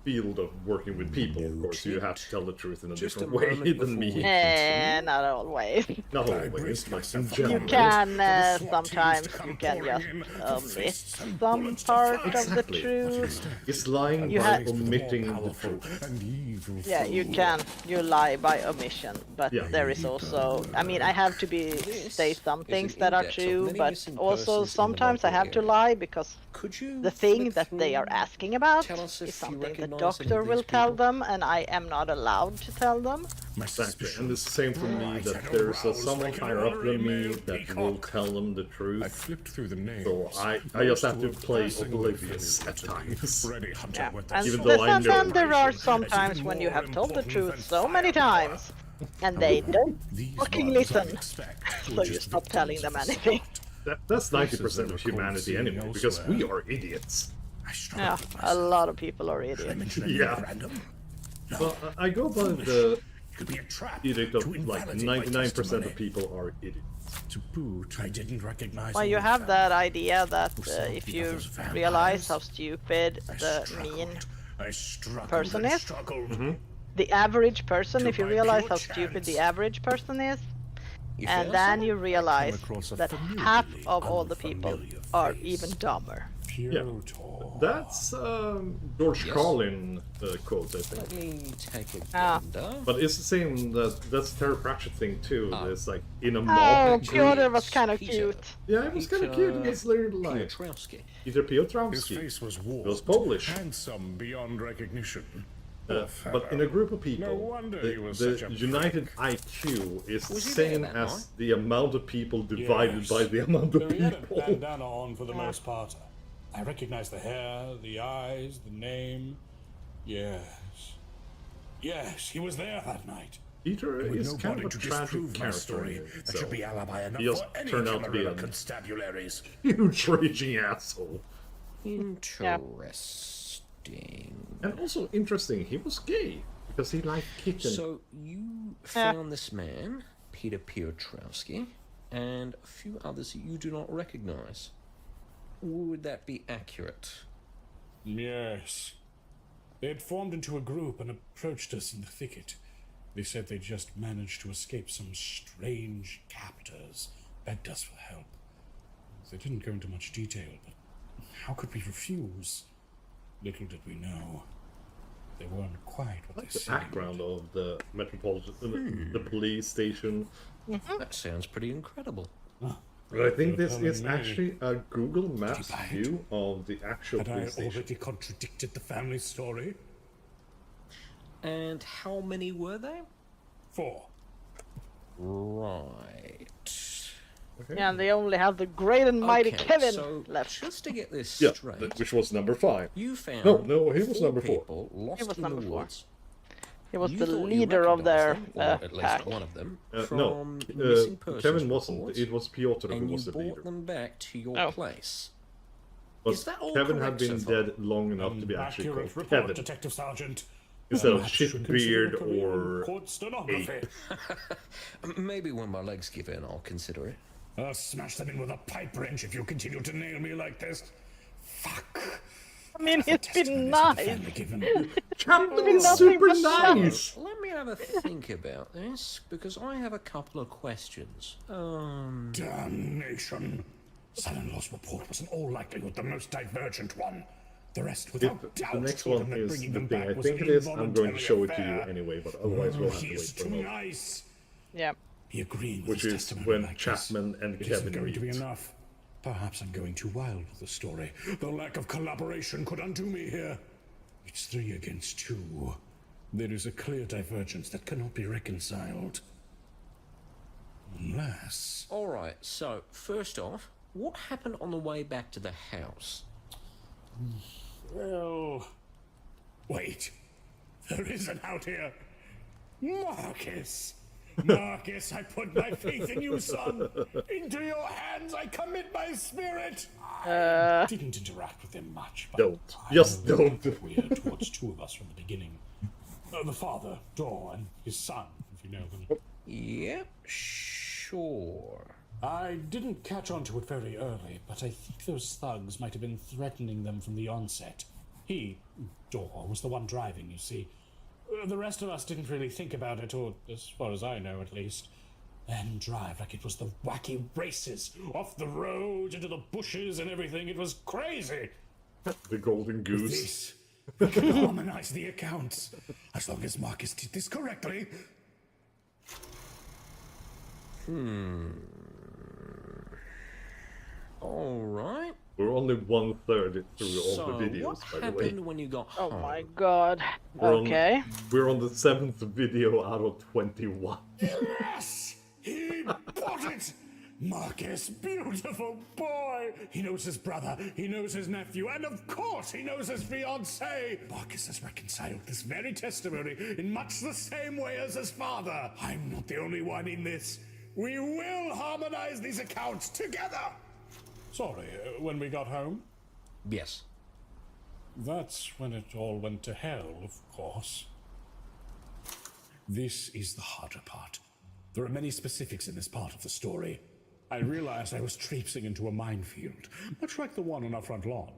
field of working with people, of course. So you have to tell the truth in a Just different a way moment than before me. Eh, not always. Not I always, braced but in myself for general. You can the SWAT sometimes teams to come you can pouring just in, the omit fists and some bullets to part fly. of the Exactly. truth. It's lying You by have- omitting the Powerful truth. and evil Yeah, you fool. can. You lie by omission, but Yeah. there is also. I mean, I have to say some is things an that are index of true, many but missing also persons in the sometimes I local have to area. lie because Could you the thing flick that they are through- asking about tell us if is you something the recognise any doctor of will these tell people? them, and I am not allowed to tell them. My Exactly, suspicion. and it's the same for me Bright that and there's aroused someone like an higher up than me ordinary that will peacock. tell them the I truth. flipped through the names. So I just have to play oblivious at times. Freddy Hunter Yeah. went And Even so though I know then there are information some is times even when you more have told the important truth than so many firepower. times, and they don't These fucking ones I listen. expect So were you just stop telling them victims of anything. slaughter. That's 90% Faces of that are humanity called anyway, seeing because we elsewhere. are idiots. I struggled Yeah, with a myself. lot of people are Should I idiots. mention anything Yeah. random? No. Well, I go by the It could be a trap edict of to like invalidate my 99% of testimony. people are idiots. To boot, I didn't recognize Well, all you the have that family. idea that some if the you others vampires? realize how stupid I the struggled. mean I struggled person and is? struggled. the average person, To if you my realize pure how stupid chance. the average person is, You and found then someone? you realize across a that half familiarly of all the people unfamiliar are face. even dumber. Piotr. That's George Carlin quote, I think. Let me take a Ah. gander. But it's the same, that's Terry Pratchett thing too. It's like in a Oh, mob. Piotr was kind of Peter. cute. Yeah, it was kind of cute. He gets later in life. Piotrowski. Peter His Piotrowski. face was warped, was Polish. handsome beyond recognition. But in a group of people, No wonder he was the such a united IQ is Was he same there that as night? the amount of people divided Yes. by the amount of Though he had a people. bandana on for the most part. I recognized the hair, the eyes, the name. Yes. Yes, he was there that night. Peter With is no kind body of a to tragic disprove my character. story, in that itself. should be alibi enough He just for any turned out to be Camarilla a constabularies. huge raging asshole. Interesting. And also interesting, he was gay because he liked kitten. So you found this man, Peter Piotrowski, and a few others that you do not recognize. Would that be accurate? Yes. They had formed into a group and approached us in the thicket. They said they just managed to escape some strange captors, begged us for help. They didn't go into much detail, but how could we refuse? Little did we know. They weren't quite what they The said. background of the metropolitan, the police station. That sounds pretty incredible. I think this telling is me. actually a Google Maps buy it? view of the actual Had I police station. already contradicted the family story? And how many were they? 4. Right. Yeah, and they only have the great and mighty Okay, Kevin so left. just to get this Yeah, straight, which was number 5. you found No, he was 4 number 4. people lost He was in number the 4. woods. He was You the thought you leader of their recognised them, or at pack. least one of them, No, from missing persons Kevin wasn't. reports, It was Piotr who and you was the brought leader. them back to your Oh. place. But Is that all Kevin had correct so been far? dead long enough to be actually Accurate called report, Kevin Detective Sergeant. instead of Perhaps you should consider Shitbeard a career in or court stenography. Maybe when my legs give in, I'll consider it. I'll smash them in with a pipe wrench if you continue to nail me like this. Fuck. I mean, The it's been testimonies of the nice. family given. Chapman's Nothing super but nice. Let me have a think about this, because I have a couple of questions. Damnation. Son-in-law's report was in all likelihood the most divergent one. The rest, without doubt, The next told one him that is bringing the them thing back I was think an it is. I'm going to involuntary show it to you affair. anyway, but otherwise we'll have He to is wait for too a moment. nice. Yeah. He agreeing with Which his is testimony when like Chapman this. and It isn't Kevin going to be meet. enough. Perhaps I'm going too wild with the story. The lack of collaboration could undo me here. It's 3 against 2. There is a clear divergence that cannot be reconciled. Unless... Alright, so, first off, what happened on the way back to the house? Well... Wait. There is an out here. Marcus! Marcus, I put my faith in you, son! Into your hands I commit my spirit! I didn't interact with him much, but... Don't. I Just know don't. they were weird towards 2 of us from the beginning. The father, Dor, and his son, if you know them. Yep, sure. I didn't catch on to it very early, but I think those thugs might have been threatening them from the onset. He, Dor, was the one driving, you see. The rest of us didn't really think about it, or as far as I know at least. And drive like it was the wacky races, off the road, into the bushes and everything. It was crazy. The golden With goose. this, we can harmonize the accounts. As long as Marcus did this correctly. Alright. We're only 1/3 through all So, the videos, what by the way. happened when you got Oh home? my god. We're on- Okay. We're on the 7th video out of 21. Yes! He bought it! Marcus, beautiful boy! He knows his brother, he knows his nephew, and of course he knows his fiancée! Marcus has reconciled this very testimony in much the same way as his father. I'm not the only one in this. We will harmonize these accounts together! Sorry, when we got home? Yes. That's when it all went to hell, of course. This is the harder part. There are many specifics in this part of the story. I realized I was traipsing into a minefield, much like the one on our front lawn.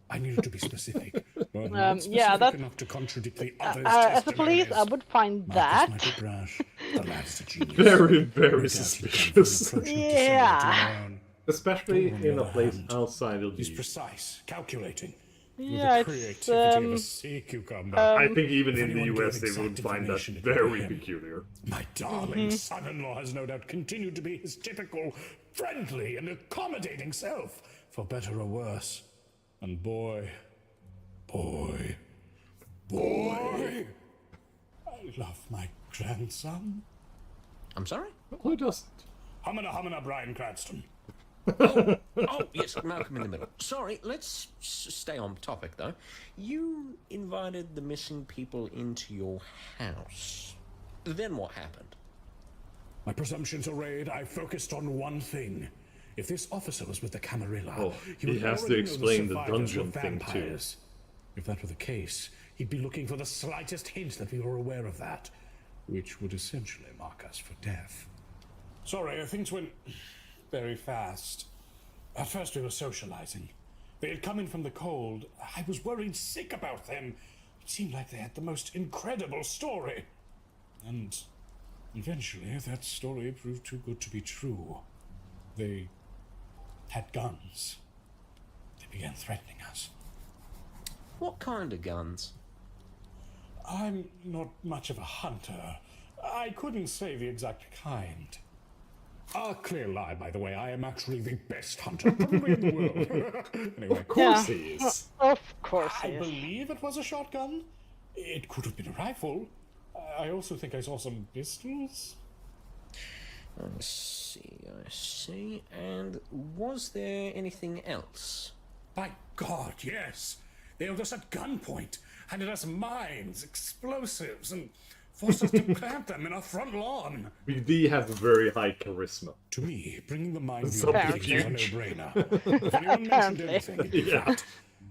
I needed to be specific, but not specific yeah, that- enough to contradict the others' As a police, I testimonies. would find Marcus that. might be brash. The lad's a genius. Very, No very doubt he'd suspicious. come from an approach not Yeah. dissimilar to my own. Especially On in the a other place hand, outside of He's the... precise, calculating. Yeah, with the it's, creativity of a sea cucumber. I think even If in the anyone US gave they would exact find that information, it would be very him. peculiar. My darling son-in-law has no doubt continued to be his typical friendly and accommodating self, for better or worse. And boy, I love my grandson. I'm sorry? Who doesn't? Humana, Brian Cranston. Oh, yes, Malcolm in the Middle. Sorry, let's stay on topic, though. You invited the missing people into your house. Then what happened? My presumptions arrayed, I focused on one thing. If this officer was with the Camarilla, Oh, he he would has to already know explain the survivors were dungeon thing, too. vampires. If that were the case, he'd be looking for the slightest hint that we were aware of that, which would essentially mark us for death. Sorry, things went very fast. At first we were socializing. They had come in from the cold. I was worried sick about them. It seemed like they had the most incredible story. And eventually, that story proved too good to be true. They had guns. They began threatening us. What kind of guns? I'm not much of a hunter. I couldn't say the exact kind. A clear lie, by the way. I am actually the best hunter probably in the world. Anyway, Of course he is. Of course I he is. believe it was a shotgun. It could have been a rifle. I also think I saw some pistols. I see. And was there anything else? By God, yes. They held us at gunpoint, handed us mines, explosives, and forced us to plant them in our front lawn. We have very high charisma. To me, bringing the mines Apparently. is a no-brainer. If anyone mentioned anything, in fact,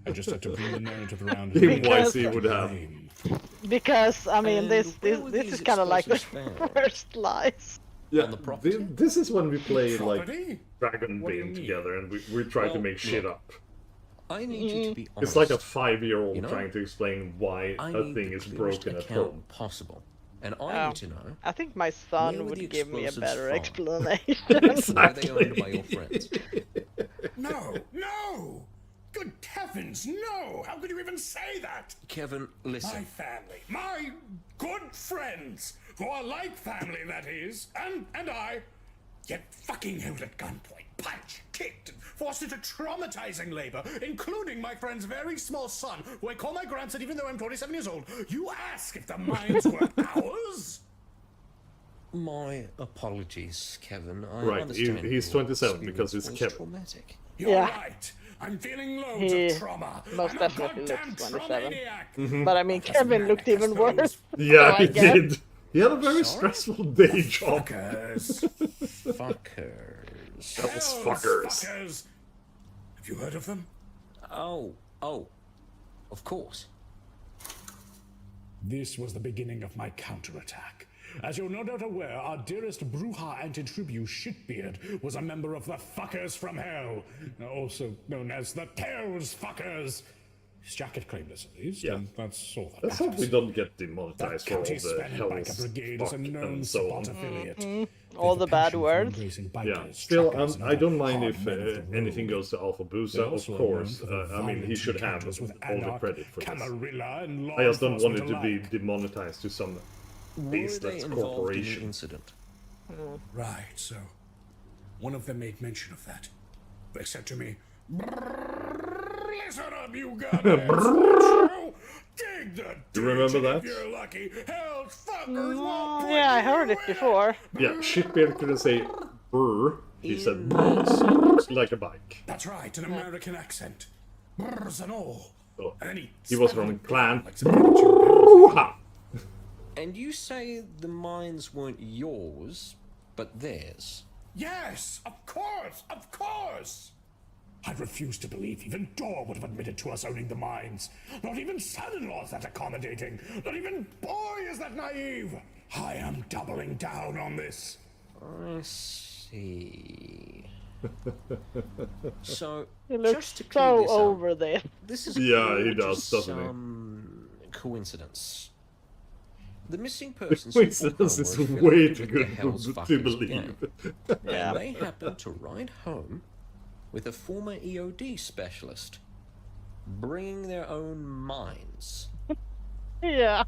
I just had to bring the narrative around. Team YC would have. Because I mean, And this where were is these kind of like the explosives found? first lies. Yeah, On the property? this is when we play like Property? Dragon What do you Bane mean? together, and we try to Well, make shit look. up. I need you to be honest. It's like a 5-year-old You know, trying to explain why I a need thing the is clearest broken at account home. possible. And I Oh. need to know I think my Where son were would the give me a explosives better from? explanation. where they owned by your friends. No! Good heavens, no! How could you even say that? Kevin, My listen. family, my good friends, who are like family, that is, and I, get fucking held at gunpoint, punched, kicked, and forced into traumatizing labor, including my friend's very small son, who I call my grandson even though I'm 27 years old. You ask if the mines were ours? My apologies, Kevin. I Right, understand he's your 27 because experience it's was Kevin. Traumatic. You're Yeah. right. I'm feeling loads He of trauma. most I'm a definitely goddamn looks 27. traumaniac. But I mean, Just Kevin manic looked as even those worse. Yeah, I he guess. did. He had a very Sorry? stressful day job. Fuckers. Fuckers. That was Hells fuckers. fuckers. Have you heard of them? Oh, of course. This was the beginning of my counterattack. As you're no doubt aware, our dearest Bruja Antitribu Shitbeard was a member of the Fuckers from Hell, also known as the Tails Fuckers. His jacket claimed us, at least, Yeah. and that's all that Let's hope matters. we don't get The demonetized for all County the Spanish Biker hell's Brigade is fuck a known and so spot on. affiliate. All They the have a bad penchant for words. embracing Yeah, bikers, still, truckers, and I don't other mind hard if men of the anything road. goes to They're Alfabusa, of also course. known for the I mean, he violent should have encounters with all the Anarch, credit for this. Camarilla, and law I just don't want it enforcement to be alike. demonetized to some Were they baseless involved in the corporation. incident? Right, so one of them made mention of that. They said to me, "Listen up, you goddamn dig the You remember ditch that? if you're lucky. Hell's fuckers won't put Yeah, I you heard it in." before. Yeah, Shitbeard couldn't say brr. He said In brr, like a bike. That's right, an American accent. Brrs and all. Oh, And then he was spat from on clan. like some attitude. Bruja. And you say the mines weren't yours, but theirs. Yes, of course, of course. I refuse to believe even Dor would have admitted to us owning the mines. Not even son-in-law is that accommodating. Not even Boy is that naive. I am doubling down on this. I see. So, He looks just to clear so this up, over this. this is Yeah, all he does, just doesn't he? some coincidence. The missing persons Coincidence is way too good to believe. Yeah. And they happened to ride home with a former EOD specialist, bringing their own mines. Yeah.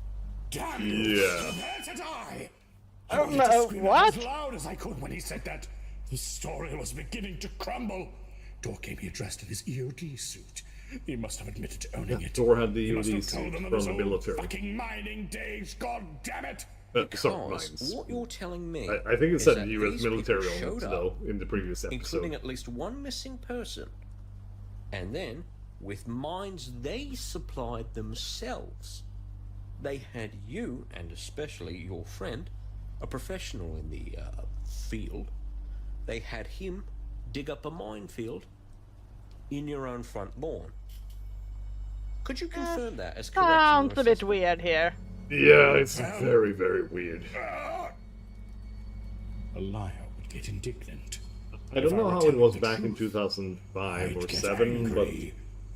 Damn you! Yeah. Prepare to die! Oh, I wanted no, to scream out what? as loud as I could when he said that. The story was beginning to crumble. Dor came here dressed in his EOD suit. He must have admitted to owning it. Dor had the He must have EOD told suit them of from his the old military. fucking mining days. God damn it! Sorry, Because mines. what you're telling me I think it is said that US these military people on it, showed up, though, in the previous including episode. at least one missing person, and then, with mines they supplied themselves, they had you, and especially your friend, a professional in the field, they had him dig up a minefield in your own front lawn. Could you confirm that as correct? in your Sounds a bit assessment? weird here. Yeah, it's very, very weird. A liar would get indignant. I don't know how it was back in 2005 or 7, but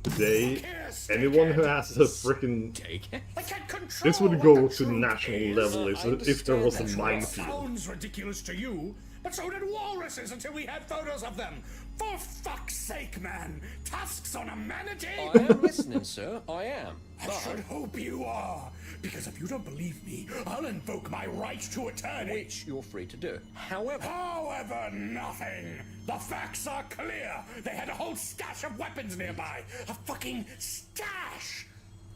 today, anyone who has a freaking Take it. I can't control this would what go the to truth national is. level if there was a That minefield. sounds ridiculous to you, but so did walruses until we had photos of them. For fuck's sake, man! Tusks on a manatee? I am listening, sir. I am. I should hope you are, because if you don't believe me, I'll invoke my right to attorney. Which you're free to do. However, Nothing. The facts are clear. They had a whole stash of weapons nearby. A fucking stash.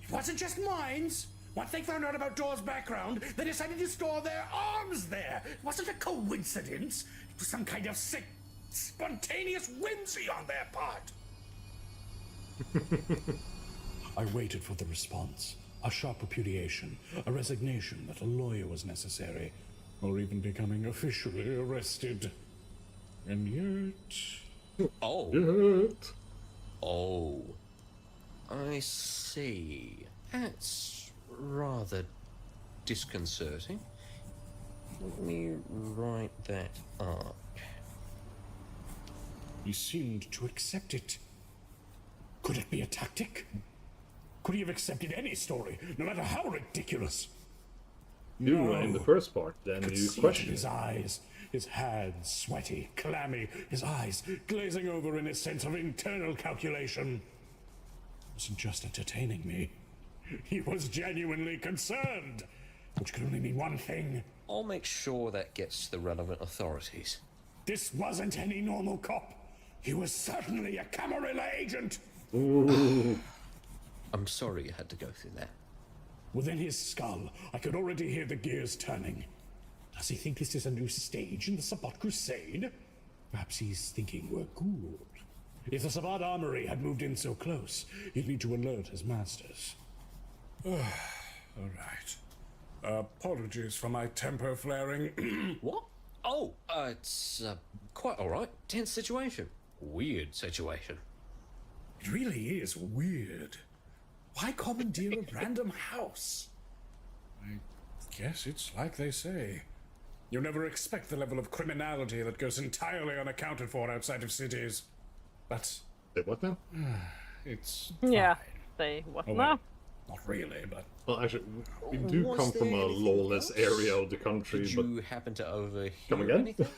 It wasn't just mines. Once they found out about Door's background, they decided to store their arms there. It wasn't a coincidence. It was some kind of sick, spontaneous whimsy on their part. I waited for the response. A sharp repudiation, a resignation that a lawyer was necessary, or even becoming officially arrested. And yet... oh, I see. That's rather disconcerting. Let me write that up. He seemed to accept it. Could it be a tactic? Could he have accepted any story, no matter how ridiculous? You in the first part, then Could you see it in question his it. eyes, his hands sweaty, clammy, his eyes glazing over in a sense of internal calculation. He wasn't just entertaining me. He was genuinely concerned, which could only mean one thing. I'll make sure that gets to the relevant authorities. This wasn't any normal cop. He was certainly a Camarilla agent. I'm sorry you had to go through that. Within his skull, I could already hear the gears turning. Does he think this is a new stage in the Sabbat Crusade? Perhaps he's thinking we're good. If the Sabbat Armory had moved in so close, he'd need to alert his masters. All right. Apologies for my temper flaring. What? Oh, it's quite all right. Tense situation. Weird situation. It really is weird. Why commandeer a random house? I guess it's like they say. You never expect the level of criminality that goes entirely unaccounted for outside of cities. But Say what now? it's Yeah. fine. Say what Oh, now? well, not really, but Well, actually, we do Was come from there a anything lawless else? area of the country, Did but you happen to overhear Come again? anything?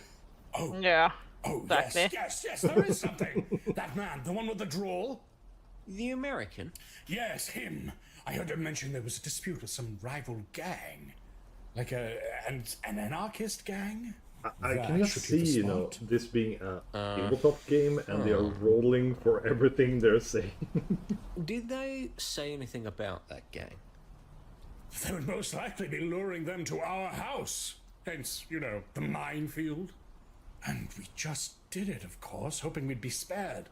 Yeah. oh Exactly. yes, there is something. That man, the one with the drawl. The American? Yes, him. I heard him mention there was a dispute with some rival gang, like an anarchist gang. I That can just should hit the see, you know, spot. this being a tabletop game, and they are rolling for everything they're saying. Did they say anything about that gang? They would most likely be luring them to our house. Hence, you know, the minefield. And we just did it, of course, hoping we'd be spared.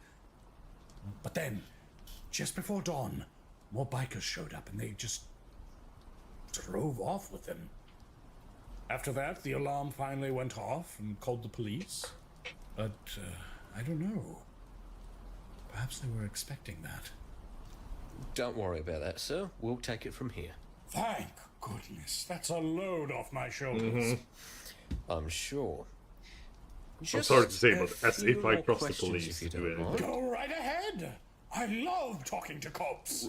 But then, just before dawn, more bikers showed up and they just drove off with them. After that, the alarm finally went off and called the police. But, I don't know. Perhaps they were expecting that. Don't worry about that, sir. We'll take it from here. Thank goodness. That's a load off my shoulders. I'm sure. I'm sorry to say, Just but a as few if I more trust the questions, police if to you do don't anything. mind. Go right ahead. I love talking to cops.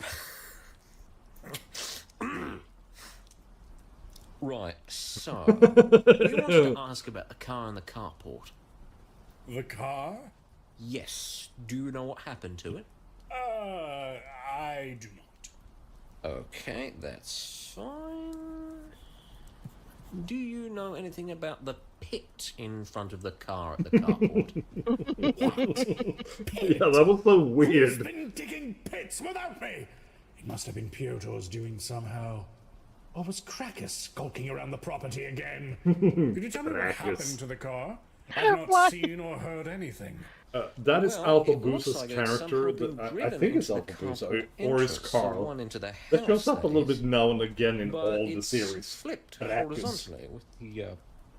Right, so you wanted to ask about the car in the carport. The car? Yes. Do you know what happened to it? I do not. Okay, that's fine. Do you know anything about the pit in front of the car at the carport? Yeah, that was so Who's weird. been digging pits without me? It must have been Piotr's doing somehow. Or was Krakus skulking around the property again? Could you tell me what Krakus. happened to the car? I've not What? seen or heard anything. That is Well, it looks Alfabusa's like it's character. somehow been That I driven think it's into the Alfabusa, carport or is entrance, Carl. one into the That house, shows up a little is. bit now and again in But all the it's series. flipped Krakus. horizontally with the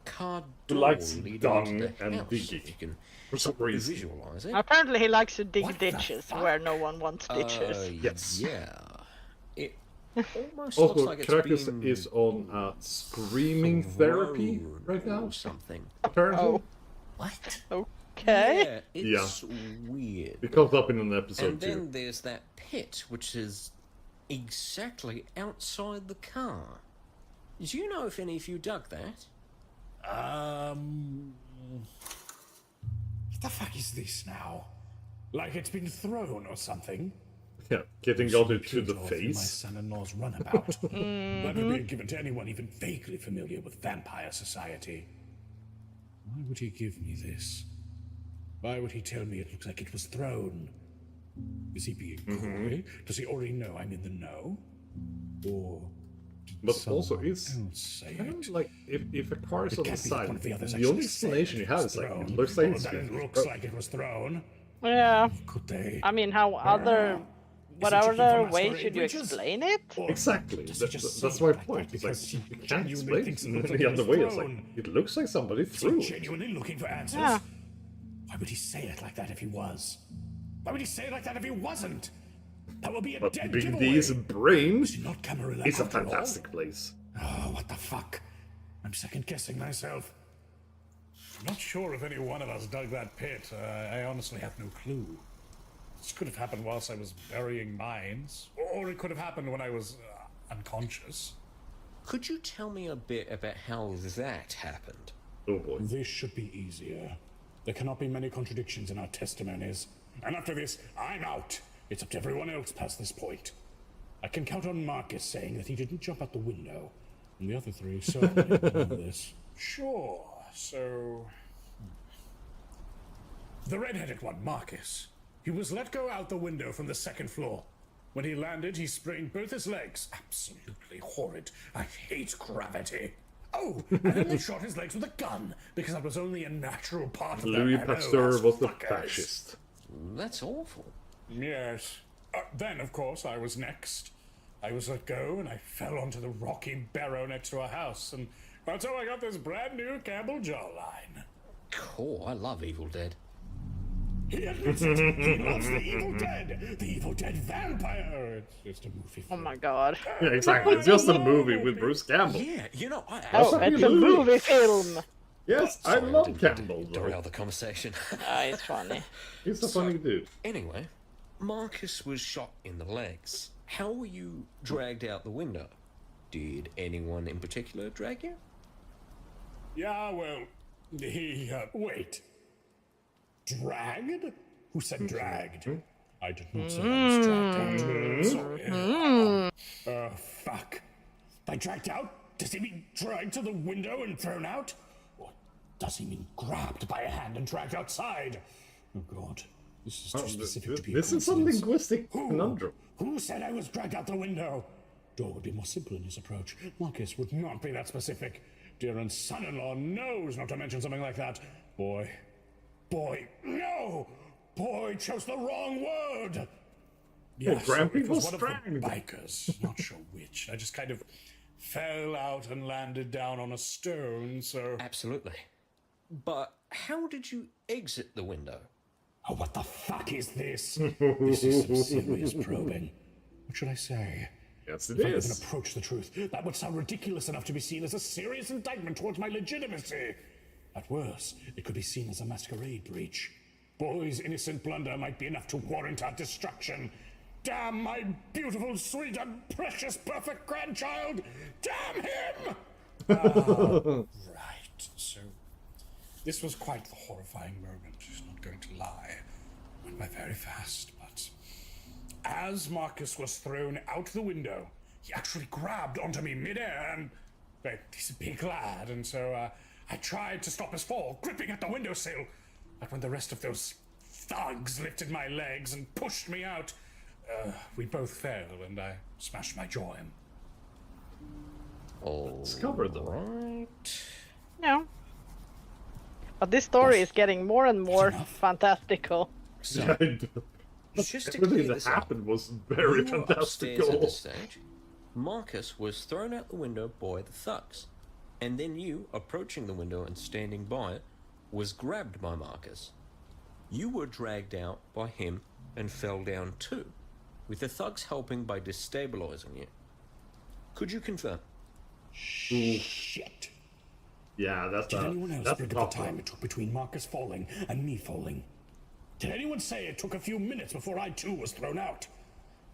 car Who door likes leading dung into the and house, digging. if you can For some reason. visualize it. Apparently he likes to dig What the ditches fuck? where no one wants ditches. Yes. Yeah. It almost looks Also, like it's Krakus been is on screaming therapy thrown right now, or something. apparently. Oh. What? Okay. Yeah, it's weird. It comes up in an episode And too. then there's that pit which is exactly outside the car. Do you know if any of you dug that? What the fuck is this now? Like it's been thrown or something? Yeah, getting got it to the My face. son-in-law's runabout. That would be given to anyone even vaguely familiar with vampire society. Why would he give me this? Why would he tell me it looks like it was thrown? Is he being coy? Does he already know I'm in the know? Or But also, it's kind of like if a car is on the side, the only explanation you have is like it looks like it looks like it was thrown. Yeah. Could they? I mean, what other way should you explain it? Exactly. That's my point. It's like you can't explain it in any other way. It's like it looks like somebody threw it. Genuinely looking for answers. Yeah. Why would he say it like that if he was? Why would he say it like that if he wasn't? That would be a But dead Big giveaway. D's brain Not Camarilla is a after all? fantastic place. Oh, what the fuck? I'm second-guessing myself. I'm not sure if any one of us dug that pit. I honestly have no clue. This could have happened whilst I was burying mines. Or it could have happened when I was unconscious. Could you tell me a bit about how that happened? Oh boy. This should be easier. There cannot be many contradictions in our testimonies. And after this, I'm out. It's up to everyone else past this point. I can count on Marcus saying that he didn't jump out the window. And the other three certainly know this. Sure, so... The red-headed one, Marcus. He was let go out the window from the second floor. When he landed, he sprained both his legs. Absolutely horrid. I hate gravity. Oh, and then they shot his legs with a gun, because that was only a natural part of Louis their Pasteur MO, was the fuckers. fascist. That's awful. Yes. Then, of course, I was next. I was let go, and I fell onto the rocky barrow next to a house, and that's how I got this brand new Campbell jawline. Cool, I love Evil Dead. He admits it. He loves the Evil Dead. The Evil Dead vampire. It's just a movie. Oh my god. Yeah, exactly. It's just a movie with Bruce Campbell. Yeah, you know, I Oh, it's a movie film. Yes, I love Campbell. derail the conversation. It's funny. He's a funny dude. Anyway, Marcus was shot in the legs. How were you dragged out the window? Did anyone in particular drag you? Yeah, well, he, wait. Dragged? Who said dragged? I did not say I was dragged out. Sorry. Fuck. By dragged out? Does he mean dragged to the window and thrown out? Or does he mean grabbed by a hand and dragged outside? Oh god. This is too specific to be a This is a coincidence. linguistic conundrum. Who said I was dragged out the window? Dor would be more simple in his approach. Marcus would not be that specific. Dearon's son-in-law knows not to mention something like that. Boy, no! Boy chose the wrong word! Yes, Grampy it was was one of the dragged. bikers. Not sure which. I just kind of fell out and landed down on a stone, so... Absolutely. But how did you exit the window? Oh, what the fuck is this? This is some serious probing. What should I say? Yes, it If I even is. approach the truth, that would sound ridiculous enough to be seen as a serious indictment towards my legitimacy. At worst, it could be seen as a masquerade breach. Boy's innocent blunder might be enough to warrant our destruction. Damn my beautiful, sweet, and precious, perfect grandchild! Damn him! Right, so... This was quite the horrifying moment, she's not going to lie. Went by very fast, but... As Marcus was thrown out the window, he actually grabbed onto me midair and... Well, he's a big lad, and so I tried to stop his fall, gripping at the windowsill. But when the rest of those thugs lifted my legs and pushed me out, we both fell, and I smashed my jaw in. Let's cover them. Right. No. But this story is getting more and more fantastical. So, just to Everything clear that this up, happened was very you were upstairs at fantastical. this stage. Marcus was thrown out the window by the thugs, and then you, approaching the window and standing by it, was grabbed by Marcus. You were dragged out by him and fell down too, with the thugs helping by destabilizing you. Could you confirm? Shit. Yeah, that's Did anyone else that's think the of the top time one. it took between Marcus falling and me falling? Did anyone say it took a few minutes before I too was thrown out?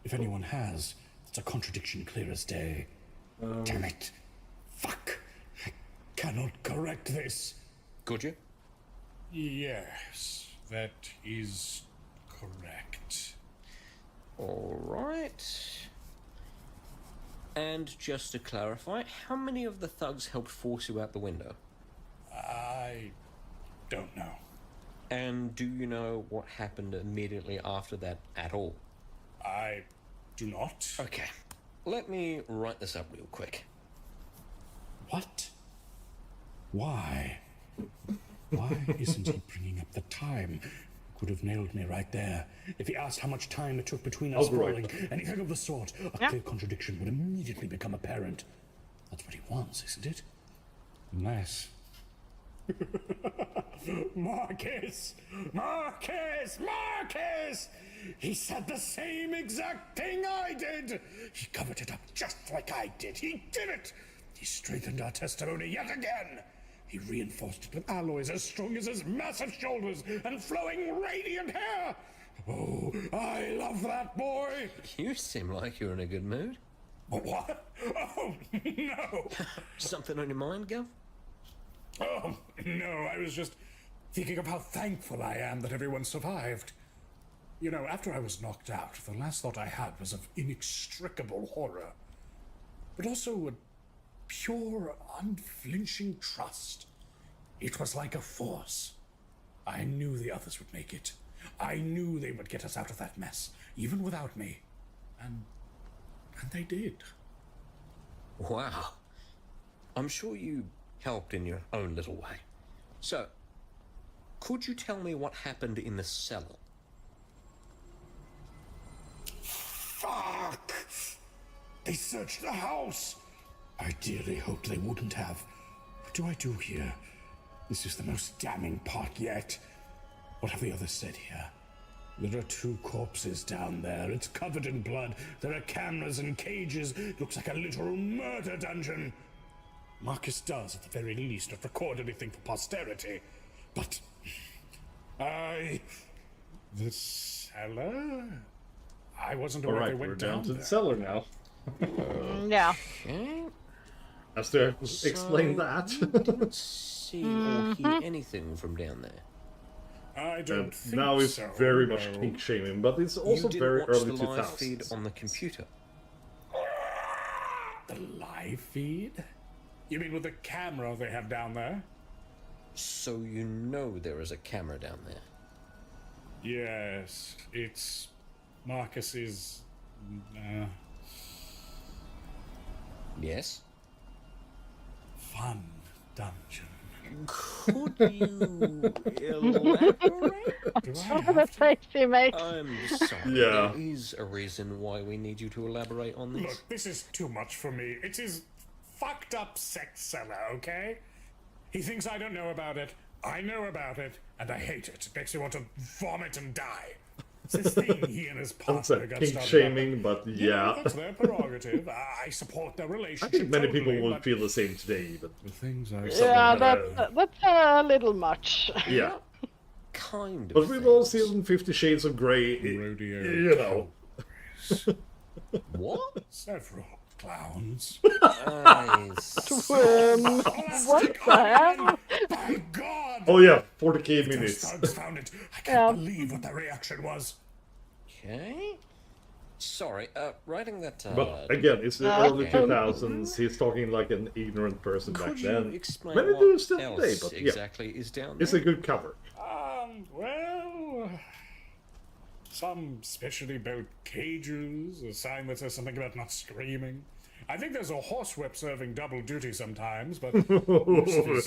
If anyone has, it's a contradiction clear as day. Damn it. Fuck. I cannot correct this. Could you? Yes, that is correct. All right. And just to clarify, how many of the thugs helped force you out the window? I don't know. And do you know what happened immediately after that at all? I do not. Okay, let me write this up real quick. What? Why? Why isn't he bringing up the time? Could have nailed me right there. If he asked how much time it took between us falling, anything of the sort, a clear contradiction would immediately become apparent. That's what he wants, isn't it? Unless... Marcus! Marcus! Marcus! He said the same exact thing I did! He covered it up just like I did. He did it! He strengthened our testimony yet again. He reinforced it with alloys as strong as his massive shoulders and flowing radiant hair. Oh, I love that boy. You seem like you're in a good mood. What? Oh, no. Something on your mind, Gov? Oh, no, I was just thinking of how thankful I am that everyone survived. You know, after I was knocked out, the last thought I had was of inextricable horror, but also a pure, unflinching trust. It was like a force. I knew the others would make it. I knew they would get us out of that mess, even without me. And they did. Wow. I'm sure you helped in your own little way. So, could you tell me what happened in the cellar? Fuck! They searched the house! I dearly hoped they wouldn't have. What do I do here? This is the most damning part yet. What have the others said here? There are 2 corpses down there. It's covered in blood. There are cameras and cages. It looks like a literal murder dungeon. Marcus does, at the very least, not record anything for posterity. But... The cellar? I wasn't aware they went we're down to there. the cellar now. Yeah. Okay. Has to explain that. You didn't see or hear anything from down there. I don't think Now it's so, very much no. kink shaming, but it's also You didn't very watch early the live feed 2000s. on the computer. The live feed? You mean with the camera they have down there? So you know there is a camera down there. Yes, it's Marcus's... Yes? fun dungeon. Could you elaborate? Do I What have a to? face he makes. I'm sorry. Yeah. There is a reason why we need you to elaborate on this. Look, this is too much for me. It is fucked up sex cellar, okay? He thinks I don't know about it. I know about it, and I hate it. It makes me want to vomit and die. It's this thing he and his That's partner a got kink started shaming, up. but You know, yeah. that's their prerogative. I support their I relationship. think many people totally, would but feel the same today, but the things I Yeah, that- that's a little much. yeah. Kind of. But we've all things. seen 50 Shades of Grey, rodeo. you know. What? Several clowns. I What the hell? My God! Oh yeah, 40k Those minutes. thugs found it. I can't Yeah. believe what their reaction was. Okay. Sorry, writing that. But again, it's the early okay. 2000s. He's talking like an ignorant person back could you then. explain Many what do still else today, but yeah, exactly is down there? it's a good cover. Well, some specially built cages, a sign that says something about not screaming. I think there's a horsewhip serving double duty sometimes, but most of his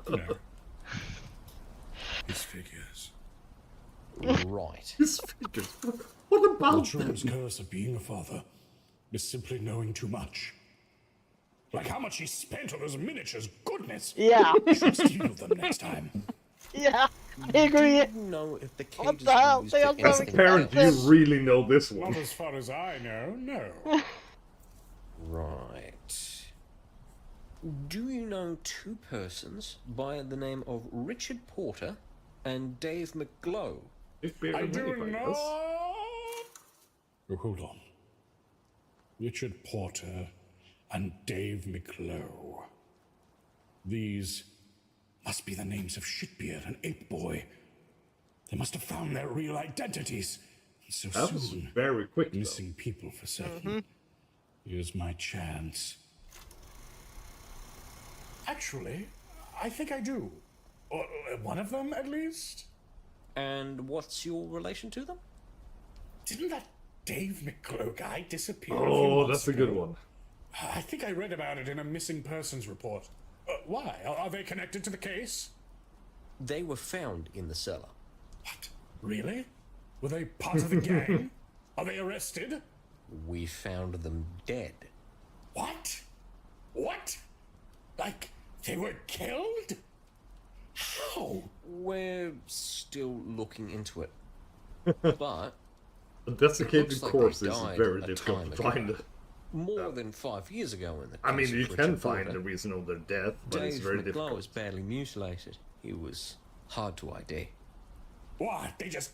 no. His figures. Right. His figures. What The about children's curse of being a father is simply knowing too much. Like how much he spent on those miniatures. Goodness! Yeah, I should steal them next time. yeah, I agree. Do you know if the cages What the hell? were used They for are As a going anything parent, you else? really know this one. Not as far as I know, no. Right. Do you know 2 persons by the name of Richard Porter and Dave McGlow Shitbeard I and do Maeve, I not. guess. Oh, hold on. Richard Porter and Dave McClough. These must be the names of Shitbeard and Ape Boy. They must have found their real identities. And so That was soon, very quick, though. missing people for certain. Here's my chance. Actually, I think I do. Or one of them, at least. And what's your relation to them? Didn't that Dave McClough guy disappear? Oh, that's a good one. I think I read about it in a missing persons report. Why? Are they connected to the case? They were found in the cellar. What? Really? Were they part of the gang? Are they arrested? We found them dead. What? What? Like, they were killed? How? We're still looking into it. But A desiccated looks like corpse they is died very a difficult time to ago. find. more than 5 years ago in the I mean, case you of can Richard find Porter. the reason of their death, but it's Dave very McClough difficult. was badly mutilated. He was hard to ID. What? They just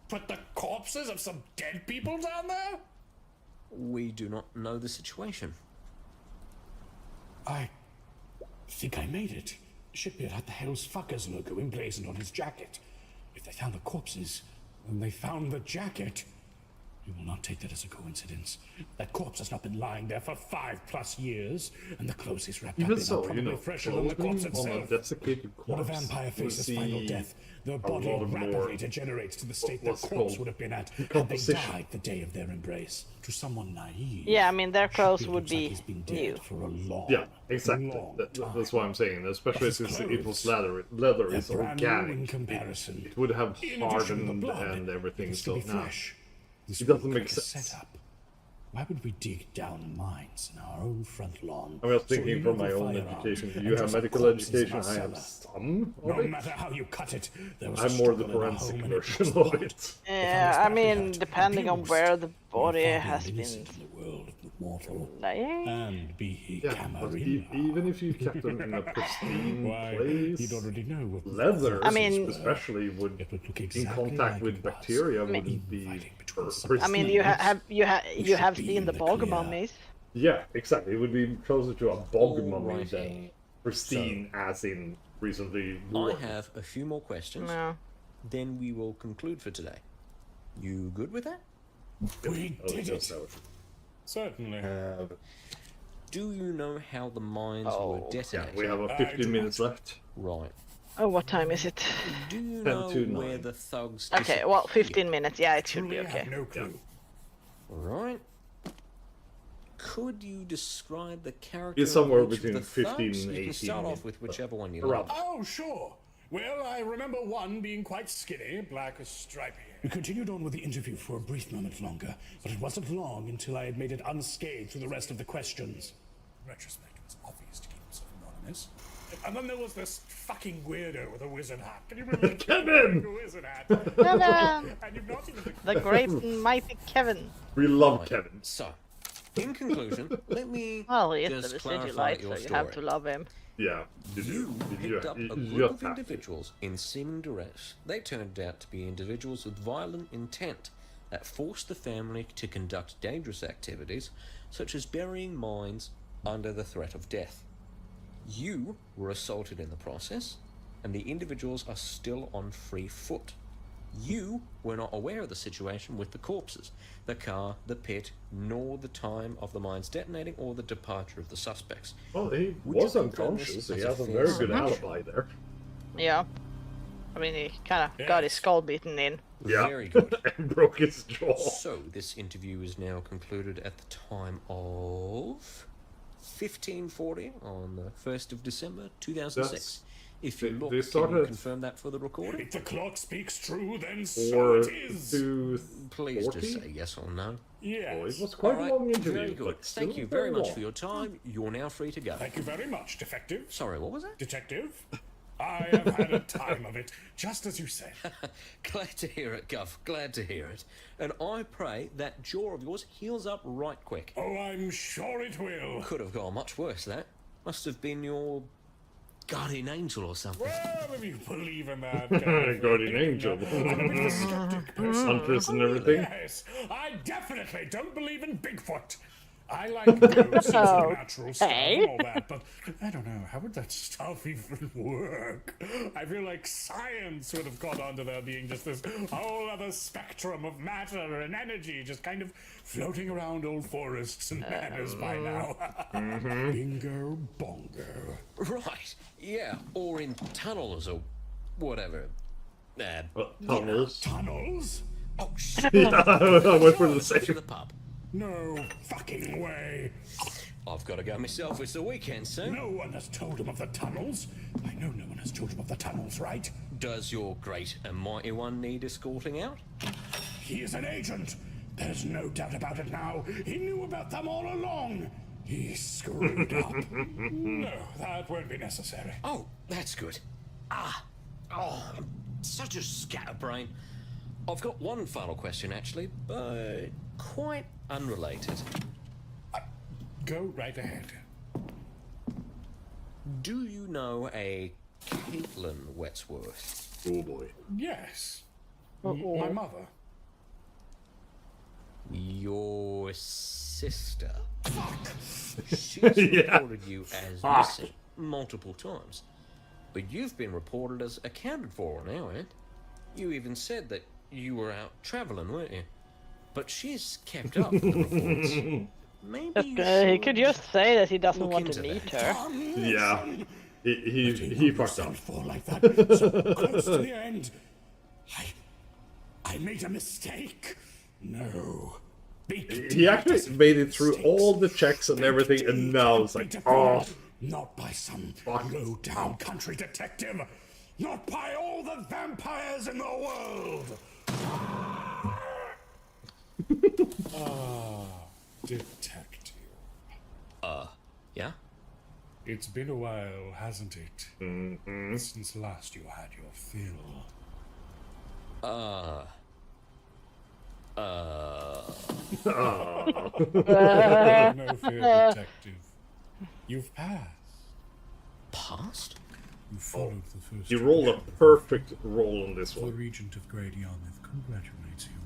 put the corpses of some dead people down there? We do not know the situation. I think I made it. Shitbeard had the Hell's Fuckers logo emblazoned on his jacket. If they found the corpses, then they found the jacket. You will not take that as a coincidence. That corpse has not been lying there for 5+ years, and the clothes he's wrapped up Even in so, are probably you know, fresher than the corpse clothing on a itself. desiccated When a corpse, vampire you faces see final death, the a body lot of more- rapidly degenerates to the state that what's corpse called would have been at had they decomposition. died the day of their embrace. To someone naive, Yeah, I mean, their clothes Shitbeard would looks like be he's been new. dead for a long, Yeah, exactly. long That's time. what I'm saying. Especially But his since it was clothes, leather they're is brand new in organic. comparison. It would have In addition to the hardened blood, and everything. it's to So be now fresh. This it would doesn't look make like a sense. setup. Why would we dig down mines in our own front lawn? I was so thinking from my illegal own firearm education. and You have dress medical corpses in education. our I have cellar? some No of it. matter how you cut it, there was a I'm more the struggle in our forensic home and it version was of blood. it. If Yeah, I back mean, out, depending on abused, where the we body far has beyond been. innocent in the world of the mortal. Yeah. And be he Yeah, but Camarilla. even if you kept them in a pristine Why, place, he'd already know what leather, I mean- especially, would it would look in exactly contact like with it was. bacteria mean- wouldn't be Fighting between pristine. I mean, you should have be seen in the the bog clear. mummies. Yeah, exactly. It would be closer to a bog mummy Alrighty. than pristine, as in recently I worn. have a few more questions. No. Then we will conclude for today. You good with that? We Oh, did that's it. how Certainly. Do you know how the mines were Oh. Yeah, detonated? we have I 15 do minutes left. Right. Oh, what time is it? Do you 10 know to where 9. the thugs Okay, well, disappeared? 15 minutes. Yeah, it should be Truly okay. have no clue. Right. Could you describe the character It's somewhere of each between of the 15 thugs? and You can 18 start off minutes, with but whichever one you around like. Oh, sure. Well, I remember one being quite skinny, black as stripy. We continued on with the interview for a brief moment longer, but it wasn't long until I had made it unscathed through the rest of the questions. In retrospect, it was obvious to keep himself anonymous. And then there was this fucking weirdo with a wizard hat. Can you believe it? Kevin! A wizard hat. Kevin! And you've not even The great and mighty Kevin. We love Right. Kevin. So, in conclusion, let me Well, he is just the clarify Sigilite, your so you story. have to love him. Yeah, You picked up a you group just of have to. individuals in seeming duress. They turned out to be individuals with violent intent that forced the family to conduct dangerous activities, such as burying mines under the threat of death. You were assaulted in the process, and the individuals are still on free foot. You were not aware of the situation with the corpses, the car, the pit, nor the time of the mines detonating or the departure of the suspects. Well, he Would was you confirm this unconscious, so he as a has a fair very good assumption? alibi there. Yeah. I mean, he kind of got his skull beaten in. Yeah. Very good. And broke his jaw. So, this interview is now concluded at the time of 1540 on the 1st of December 2006. That's- If you they- look, they can you started- confirm that for the recording? If the clock speaks true, then so Or it is. to Please 40? just say yes or no. Yes. Oh, it was quite All a long right, interview. very good. but Thank still you very much long. for your time. You're now free to go. Thank you very much, Detective. Sorry, what was that? Detective? I have had a time of it, just as you said. Glad to hear it, Guff. Glad to hear it. And I pray that jaw of yours heals up right quick. Oh, I'm sure it will. Could have gone much worse, that. Must have been your guardian angel or something. Well, if you believe in that. Guardian angel. I'm a bit of a skeptic person. Huntress and everything. Yes, I definitely don't believe in Bigfoot. I like ghosts and supernatural stuff and all that, but I don't know, how would that stuff even work? I feel like science would have caught on to there being just this whole other spectrum of matter and energy just kind of floating around old forests and manors by now. Bingo bongo. Right, yeah, or in tunnels or whatever. Tunnels. Tunnels? Oh, shit. I went for the To same. the pub. No fucking way. I've got to go myself. It's the weekend, so. No one has told him of the tunnels. I know no one has told him of the tunnels, right? Does your great and mighty one need escorting out? He is an agent. There's no doubt about it now. He knew about them all along. He screwed up. No, that won't be necessary. Oh, that's good. Oh, I'm such a scatterbrain. I've got one final question, actually, but quite unrelated. Go right ahead. Do you know a Caitlin Wetsworth? Oh boy. Yes. My mother. Your sister? She's reported you as missing multiple times. But you've been reported as accounted for on our end. You even said that you were out traveling, weren't you? But she's kept up with the reports. Maybe you He could just say that he doesn't look want into to meet that. her. Yeah. He fucked up. For like that, so close to the end. I made a mistake. No. He actually made it through all the checks and everything, and now it's like, oh. Not by some low-down country detective. Not by all the vampires in the world. Detective. Yeah? It's been a while, hasn't it? Since last you had your fill. No fear, detective. You've passed. Passed? You followed the first. He rolled a perfect roll on this The one. Regent of Great Yarmouth congratulates you.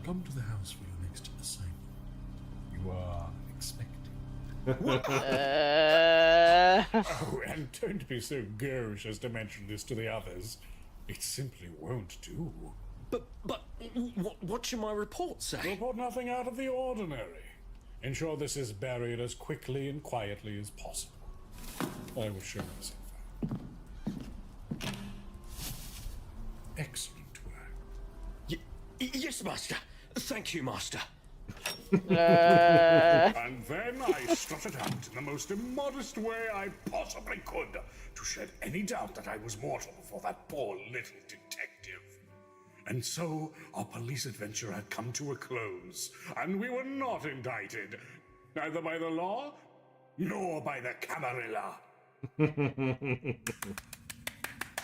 Come to the house for your next assignment. You are expected. Oh, and don't be so gauche as to mention this to the others. It simply won't do. But what should my report say? Report nothing out of the ordinary. Ensure this is buried as quickly and quietly as possible. I will show myself out. Excellent work. Yes, Master. Thank you, Master. And then I strutted out in the most immodest way I possibly could to shed any doubt that I was mortal for that poor little detective. And so our police adventure had come to a close, and we were not indicted, neither by the law nor by the Camarilla.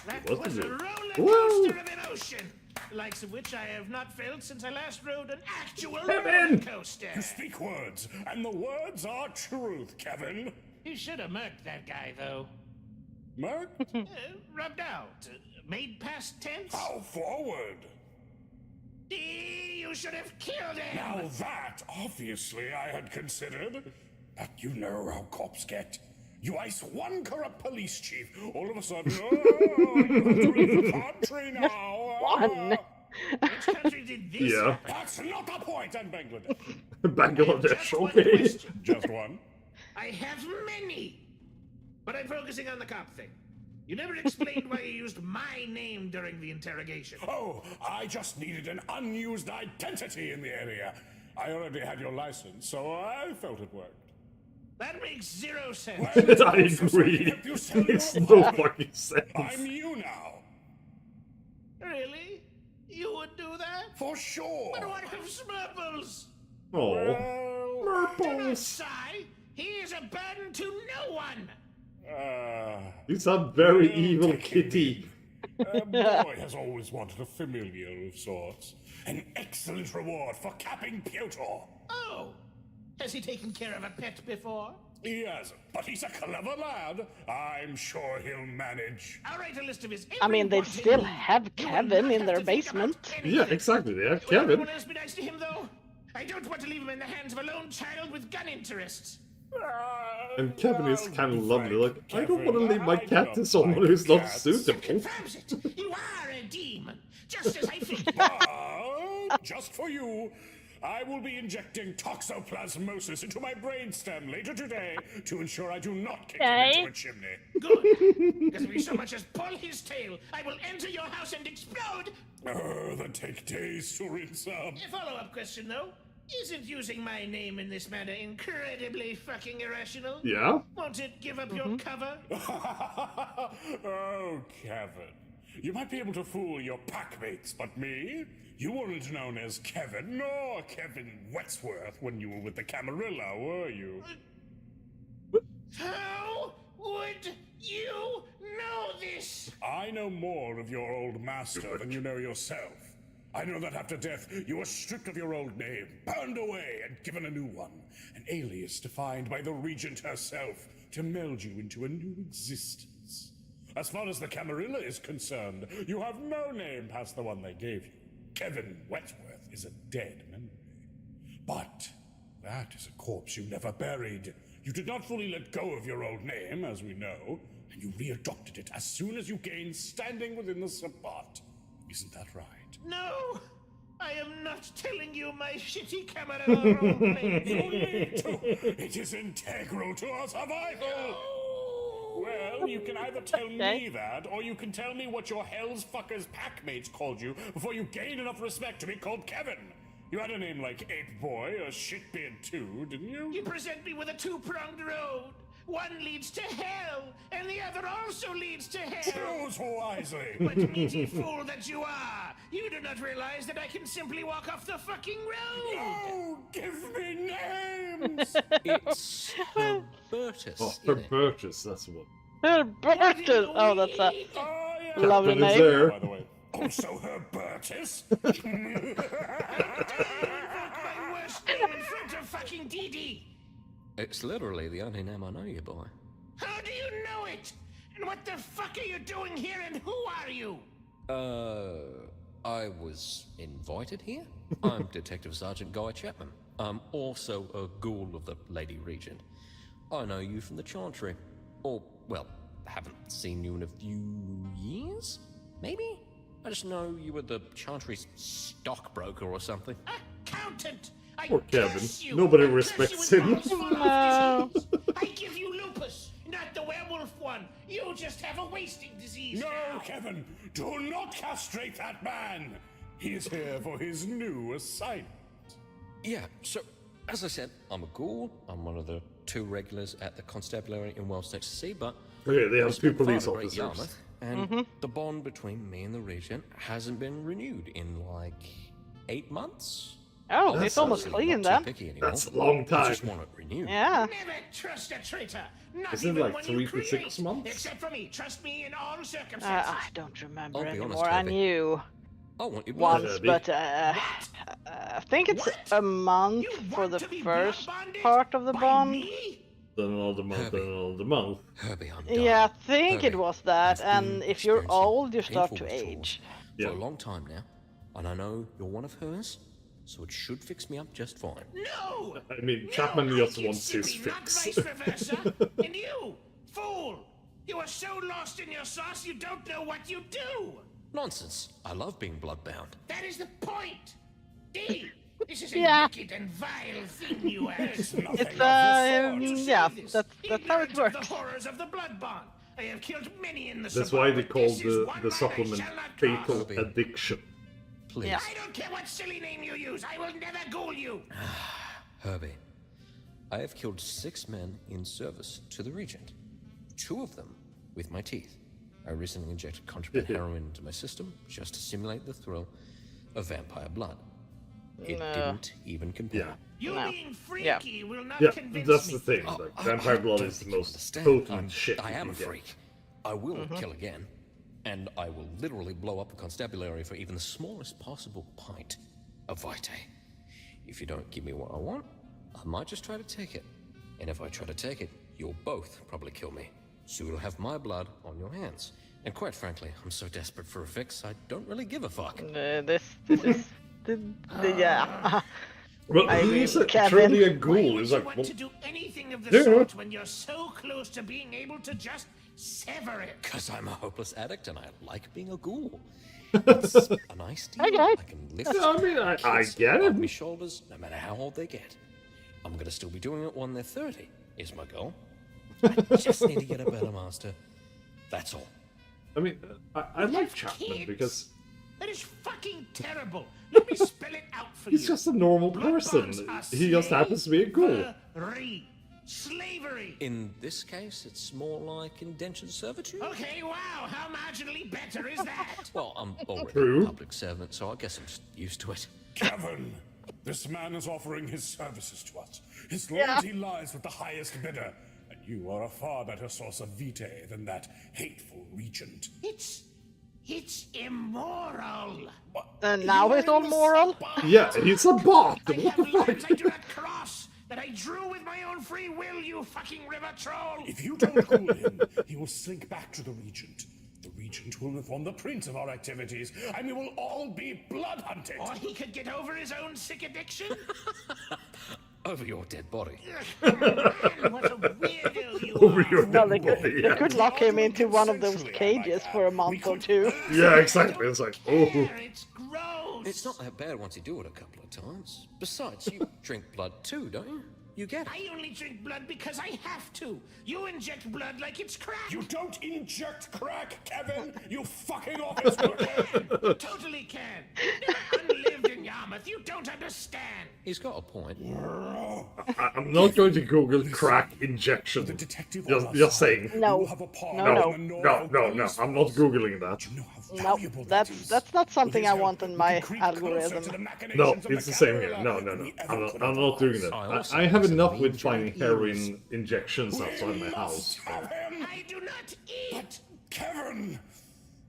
That Wasn't was it? a roller Woo! coaster of emotion, the likes of which I have not felt since I last rode an actual roller coaster. You speak words, and the words are truth, Kevin. You should have murked that guy, though. Merc? Rubbed out. Made past tense. How forward? You should have killed him. Now that, obviously, I had considered. But you know how cops get. You ice one corrupt police chief, all of a sudden, oh, you have to leave the country now. One. Which country did this Yeah. happen? That's not the point, and Bangladesh. Bangladesh, Just one okay. question. Just one. I have many. But I'm focusing on the cop thing. You never explained why you used my name during the interrogation. Oh, I just needed an unused identity in the area. I already had your license, so I felt it worked. That makes zero sense. Well, I agree. You sell Makes your no apartment. fucking sense. I'm you now. Really? You would do that? For sure. But what of Smurfles? Oh, Do not Purple. sigh. He is a burden to no one. He's a very evil kitty. Boy has always wanted a familiar of sorts. An excellent reward for capping Piotr. Oh, has he taken care of a pet before? He hasn't, but he's a clever lad. I'm sure he'll manage. I'll write a list of his I mean, they'd every still wanted have need. You will Kevin not in have their to think about basement. Yeah, anything. exactly. They have Will Kevin. everyone else be nice to him, though? I don't want to leave him in the hands of a lone child with gun interests. And Kevin is kind of lovely. Like, I don't Kevin, want to leave my I cat don't to someone like who's not cats. suitable. Confirms it. You are a demon, just as I figured. But just for you, I will be injecting toxoplasmosis into my brainstem later today to ensure I do not kick him into a chimney. Good. Because if you so much as pull his tail, I will enter your house and explode. That take days to rinse up. A follow-up question, though. Isn't using my name in this manner incredibly fucking irrational? Yeah? Won't it give up your cover? Oh, Kevin. You might be able to fool your packmates, but me? You weren't known as Kevin, nor Kevin Wetsworth when you were with the Camarilla, were you? How would you know this? I know more of your old master than you know yourself. I know that after death, you were stripped of your old name, burned away, and given a new one. An alias defined by the Regent herself to meld you into a new existence. As far as the Camarilla is concerned, you have no name past the one they gave you. Kevin Wetsworth is a dead memory. But that is a corpse you never buried. You did not fully let go of your old name, as we know, and you readopted it as soon as you gained standing within the Sabbat. Isn't that right? No, I am not telling you my shitty camera roleplay. You need to. It is integral to our survival. Well, you can either tell me that, or you can tell me what your Hell's Fuckers packmates called you before you gain enough respect to be called Kevin. You had a name like Ape Boy or Shitbeard too, didn't you? You present me with a two-pronged road. One leads to hell, and the other also leads to hell. Choose wisely. But meaty fool that you are, you do not realize that I can simply walk off the fucking road. Oh, give me names. It's Herbertus. Oh, isn't it? Herbertus, that's what. Herbertus! Oh, that's a Oh, yeah. lovely Captain is name. there. By the way. Also Herbertus? My worst name in front of fucking DD. It's literally the only name I know you by. How do you know it? And what the fuck are you doing here, and who are you? I was invited here. I'm Detective Sergeant Guy Chapman. I'm also a ghoul of the Lady Regent. I know you from the Chantry. Or, well, haven't seen you in a few years? Maybe? I just know you were the Chantry's stockbroker or something. Accountant! I Poor Kevin. curse you. Nobody I curse respects you him. with balls full of disease. I give you lupus, not the werewolf one. You just have a wasting disease. No, now. Kevin, do not castrate that man. He is here for his new assignment. Yeah, so, as I said, I'm a ghoul. I'm one of the 2 regulars at the constabulary in Wells, Texas Sea, but Okay, they I have 2 spent police far in officers. Great Yarmouth, and the bond between me and the Regent hasn't been renewed in like 8 months. Oh, That's it's almost Honestly, clean not then. too picky anymore. That's a long I time. just want it renewed. Yeah. Never trust a traitor. Not Isn't it even like when 3 you to create. 6 months? Except for me. Trust me in all circumstances. I don't remember I'll be honest, anymore. I Toby. knew I want you once, Yeah, but I think it's a month You for want the to be first blood-bonded part of the by bond. me? Then another month, then another month. Herbie, I'm dying. Yeah, I think it Herbie, was that. I've And been if you're experiencing old, you start painful to withdrawals age. Yeah. for a long time now, and I know you're one of hers, so it should fix me up just fine. No! I mean, No, Chapman I just give wants his simply not fix. vice versa. And you, fool! You are so lost in your sauce you don't know what you do! Nonsense. I love being bloodbound. That is the point! D! This is a Yeah. wicked and vile thing you are. It's nothing It's of the sort. yeah, This, that's how it ignorant of works. The horrors of the blood bond. I have killed many in the That's Sabbat, why they but call this is one the line I supplement shall not fatal cross. addiction. Please, Yeah. I don't care what silly name you use. I will never ghoul you. Herbie. I have killed 6 men in service to the Regent. 2 of them with my teeth. I recently injected contraband heroin into my system just to simulate the thrill of vampire blood. It No. didn't even compare. Yeah. You No. being freaky will not Yeah, convince that's me. the thing. Oh, Like, I vampire blood don't is the think you most understand. potent shit I you am a can get. freak. I will kill again, and I will literally blow up the constabulary for even the smallest possible pint of vitae. If you don't give me what I want, I might just try to take it. And if I try to take it, you'll both probably kill me. So you'll have my blood on your hands. And quite frankly, I'm so desperate for a fix, I don't really give a fuck. This is yeah. Well, I he's mean, Kevin. truly a Why ghoul. would It's you like, want well, to do anything of the yeah. sort when you're so close to being able to just sever it? Because I'm a hopeless addict and I like being a ghoul. It's a nice deal. Okay. I can lift I mean, I kids get off it. my shoulders no matter how old they get. I'm gonna still be doing it when they're 30, is my goal. I just need to get a better master. That's all. I mean, I like Have Chapman kids? because That is fucking terrible. Let me spell it out for he's you. just a normal Blood person. bonds are He just happens to be a ghoul. slavery. Slavery. In this case, it's more like indentured servitude. Okay, wow, how marginally better is that? Well, I'm already True. a public servant, so I guess I'm just used to it. Kevin, this man is offering his services to us. His loyalty lies with the highest bidder, and you are a far better source of vitae than that hateful regent. It's immoral. And now it's all moral. Yeah, he's a bot. I What have the fuck? lines I do not cross that I drew with my own free will, you fucking river troll. If you don't cool him, he will slink back to the regent. The regent will inform the prince of our activities, and we will all be blood hunted. Or he could get over his own sick addiction. Over your dead body. Man, what a weirdo you Over are. your Well, dead they body. could lock him into one of those cages for a month or two. Yeah, exactly. It's like, oh. It's gross. It's not that bad once you do it a couple of times. Besides, you drink blood too, don't you? You get it. I only drink blood because I have to. You inject blood like it's crack. You don't inject crack, Kevin! You fucking office worker! can. Totally can. You've never unlived in Yarmouth. You don't understand. He's got a point. I'm not going to Google crack injection. The detective Just saying. No. will have a paw No, on the No, Norfolk no. police I'm not force. Googling that. You know how Nope, valuable that is. that's not something With I his want help, in we my can creep closer to algorithm. the No, machinations of it's the same here. Machiavelli No. than we ever I'm could not have doing that. I also I have have some enough with mean finding giant heroin injections We outside my must house. have him. I do not eat. But Kevin,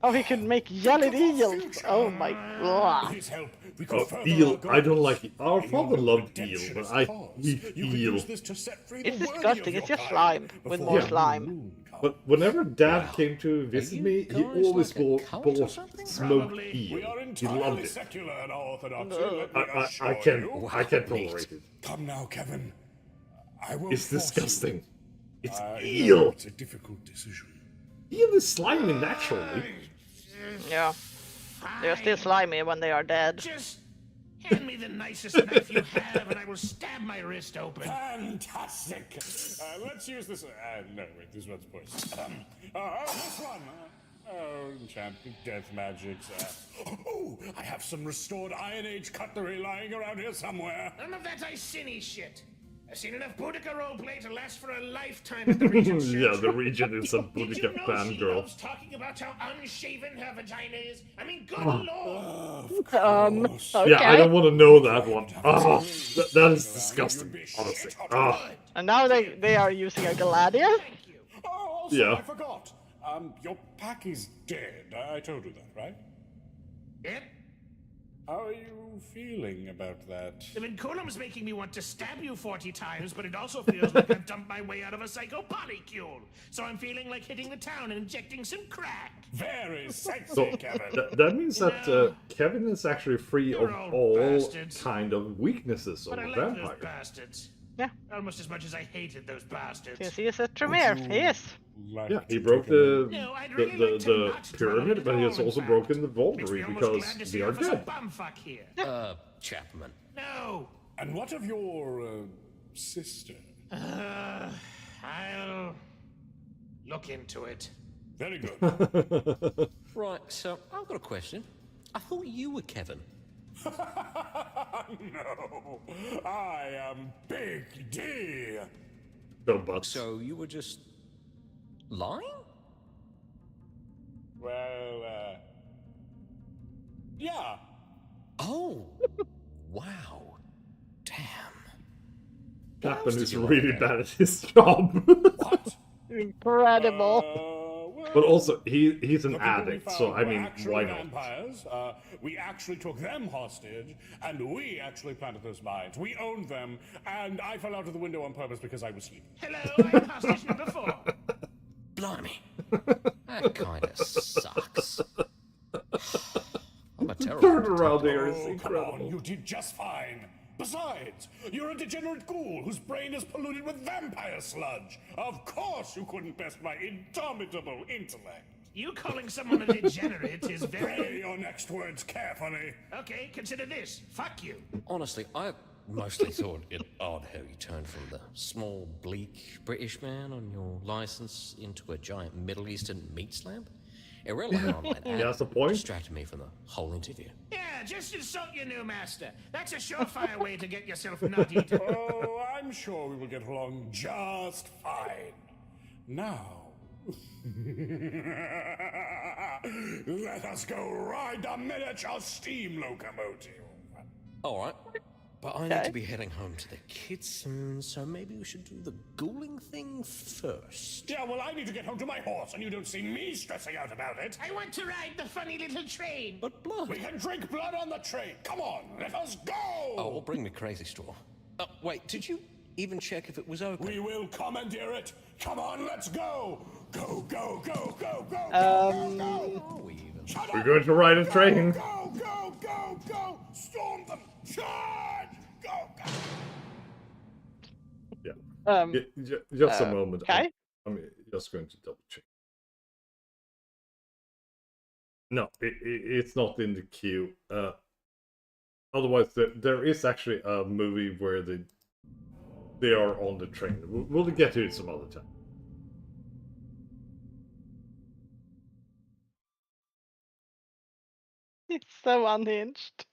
Oh, he could make jellied eels. Oh my god. with his help, we could Oh, further eel. our I don't goals. like it. Our In father your loved eel, redemptionist but I cause, eat you could eel. use this to set free the It's worthy of disgusting. It's your just kind slime with before more the slime. moon comes. But whenever Dad Wow. came to visit you me, he guys always like a cult or bought something? smoked Probably. eel. We are He entirely loved it. secular and orthodox. let me I assure can't. you. I can't tolerate it. Come now, Kevin. I will It's force disgusting. You. It's I know eel. it's a difficult decision. Eel is slimy naturally. Yeah. They're still slimy when they are dead. Just hand me the nicest knife you have, and I will stab my wrist open. Fantastic. Let's use this. No, wait, this one's poison. This one. Oh, enchanted death magics. Oh, I have some restored Iron Age cutlery lying around here somewhere. None of that Iceni shit. I've seen enough Boudica roleplay to last for a lifetime at the Regent's Yeah, church. the region is a Did you Boudica know she fangirl. loves talking about how unshaven her vagina is? I mean, good Oh. lord. Okay. Yeah, I don't want to know that one. Ah, that is disgusting, honestly. Ah, And now they are using a Gladia? Thank you. Oh, also, Yeah. I forgot. Your pack is dead. I told you that, right? Yep. How are you feeling about that? The Vinculum's making me want to stab you 40 times, but it also feels like I've dumped my way out of a psychopolycule. So I'm feeling like hitting the town and injecting some crack. Very sexy, so Kevin. that means that Kevin is actually free of You're all all bastards. kind of weaknesses of But I a like those vampire. bastards. Yeah. Almost as much as I hated those bastards. Since he is a Tremere. He is. Like Yeah, he to broke take a- No, I'd really like to the not dwell on pyramid, it but at he has all, in also fact. broken the Makes me vaultery almost because glad to see they are Officer dead. Bumfuck here. Chapman. No. And what of your sister? I'll look into it. Very good. Right, so I've got a question. I thought you were Kevin. No, I am Big D. No buts. So you were just lying? Well, yeah. Oh, wow. Damn. Chapman else is did you really like bad at his job. What? Incredible. Well, But also, he's an The people we addict, found so I were mean, actually why not? vampires. We actually took them hostage, and we actually planted those mines. We owned them, and I fell out of the window on purpose because I was sleeping. Hello, I'm hostage number 4. Blimey. That kind of sucks. I'm a terrible Turn around detective. here is Oh, come incredible. on, you did just fine. Besides, you're a degenerate ghoul whose brain is polluted with vampire sludge. Of course you couldn't best my indomitable intellect. You calling someone a degenerate is Say very... your next words carefully. Okay, consider this. Fuck you. Honestly, I mostly thought it odd how you turned from the small, bleak British man on your license into a giant Middle Eastern meat slab. It really like that. That's the point. Distracted me from the whole interview. Yeah, just insult your new master. That's a surefire way to get yourself nuttied. Oh, I'm sure we will get along just fine. Now, let us go ride the miniature steam locomotive. All right. But I need to be heading home to the kids soon, so maybe we should do the ghouling thing first. Yeah, well, I need to get home to my horse, and you don't see me stressing out about it. I want to ride the funny little train. But blood. We can drink blood on the train. Come on, let us go. Oh, well, bring me crazy straw. Wait, did you even check if it was open? We will commandeer it. Come on, let's go. Go, go, go, go, go, Um, go, go. Are we even? Shut We're up. going to ride a train. Go, go, go, go. Storm them. Charge. Go, go. Yeah. Just a moment. Okay. I'm just going to double check. No, it's not in the queue. Otherwise, there is actually a movie where they are on the train. We'll get to it some other time. It's so unhinged.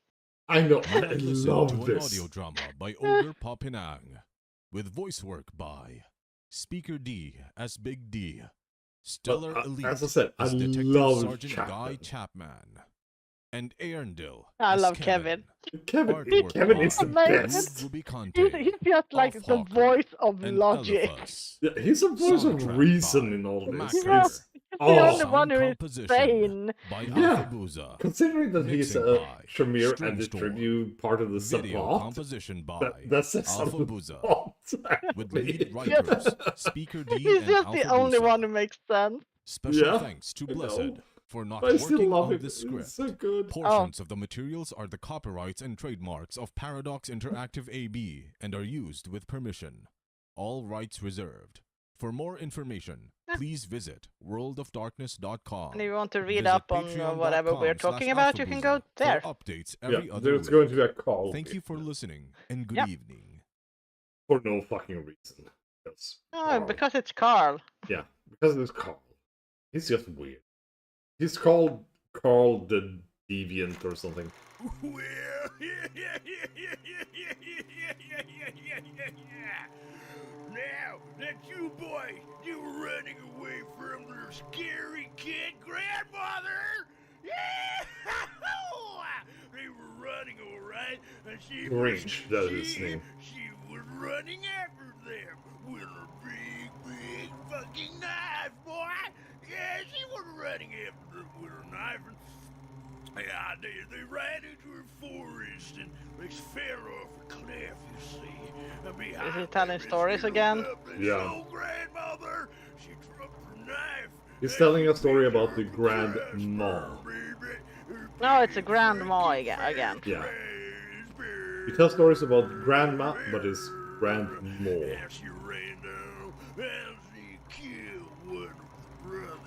I know. I Listen love to an this. audio drama by Ogre Papinang, with voice work by Speaker D as Big D, Stellar But, Elite as I said, I as Detective love Sergeant Guy Chapman. Chapman, and Arendelle I as love Kevin. Kevin Artwork is the by best. Ruby Conte, He's just like the Hawker, voice of and logic. Eliphas. Yeah, he's a voice of Soundtrack reason by in all this. Mac Yeah. It's- He's the Oh. only one who is Composition sane. by Yeah. Alfabusa. Considering that he's Mixing a by Tremere String and the Storm. Tribute part of the Video subplot, composition by that says something Alfabusa. about With me. lead writers Speaker D He's and just the only Alfabusa. one who makes sense. Special Yeah, thanks to I know. Blessed for not I still working love on it. this It's script. so good. Portions of the materials are the copyrights and trademarks of Paradox Interactive AB and are used with permission. All rights reserved. For more information, please visit worldofdarkness.com. And if you want to read Visit up on whatever we're talking about, you can go patreon.com/alphabusa there. For updates every Yeah, other there's week. going to be a call. Thank you for listening and good Yep. evening. For no fucking reason. Yes. Oh, because it's Carl. Yeah, because it's Carl. He's just weird. He's called Carl the Deviant or something. Well, now that you boys, you were running away from their scary kid grandmother. Yeah, they were running all right, and Grinch, that is his name. She was running after them with a big fucking knife, boy. Yeah, she was running after them with her knife, and yeah, they ran into a forest and they fell off a cliff, you see. And behind Is he telling them stories again? Yeah. old grandmother, she dropped her knife. He's telling a story about the grandma. No, it's a grandma again. Yeah. He tells stories about grandma, but it's grandma. And she ran down and she killed one of the brothers.